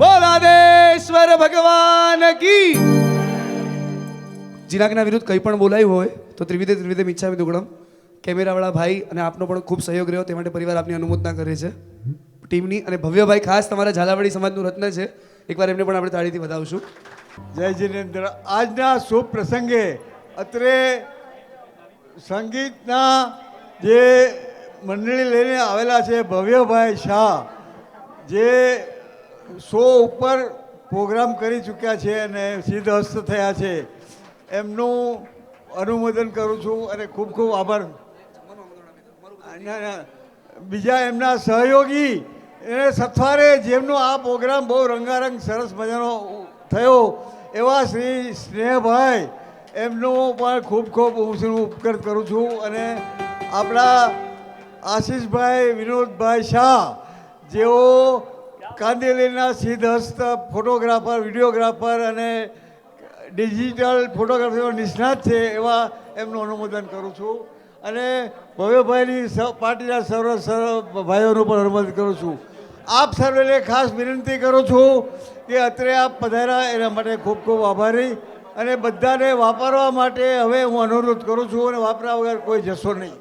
બોલાદેશ્વર ભગવાન કી જીનાકના વિરુદ્ધ કંઈ પણ બોલાયું હોય તો ત્રિવિધે ત્રિવિધે ઈચ્છા દુગડમ કેમેરાવાળા ભાઈ અને આપનો પણ ખૂબ સહયોગ રહ્યો તે માટે પરિવાર આપની અનુમોદના કરે છે ટીમની અને ભવ્યભાઈ ખાસ તમારા ઝાલાવાડી સમાજનું રત્ન છે એકવાર એમને પણ આપણે તાળીથી વધાવશું. જય જિનેન્દ્ર. આજના શુભ પ્રસંગે અત્રે સંગીતના જે મંડળી લઈને આવેલા છે ભવ્યભાઈ શાહ, જે 100 ઉપર પ્રોગ્રામ કરી ચૂક્યા છે અને સિદ્ધહસ્ત થયા છે, એમનું અનુમોદન કરું છું અને ખૂબ ખૂબ આભાર. બીજા એમના સહયોગી એને સથવારે જેમનો આ પ્રોગ્રામ બહુ રંગારંગ સરસ મજાનો થયો એવા શ્રી સ્નેહભાઈ, એમનો પણ ખૂબ ખૂબ હું ઉપકાર કરું છું. અને આપણા આશીષભાઈ વિનોદભાઈ શાહ, જેઓ કાંદેલીના સિદ્ધહસ્ત ફોટોગ્રાફર, વિડીયોગ્રાફર અને ડિજિટલ ફોટોગ્રાફીનો નિષ્ણાત છે, એવા એમનું અનુમોદન કરું છું. અને ભવ્યભાઈની પાર્ટીના સર્વ ભાઈઓનું પણ અનુમોદન કરું છું. આપ સર્વેને ખાસ વિનંતી કરું છું કે અત્રે આપ પધાર્યા એના માટે ખૂબ ખૂબ આભારી. અને બધાને વાપરવા માટે હવે હું અનુરોધ કરું છું અને વાપરા વગર કોઈ જશો નહીં.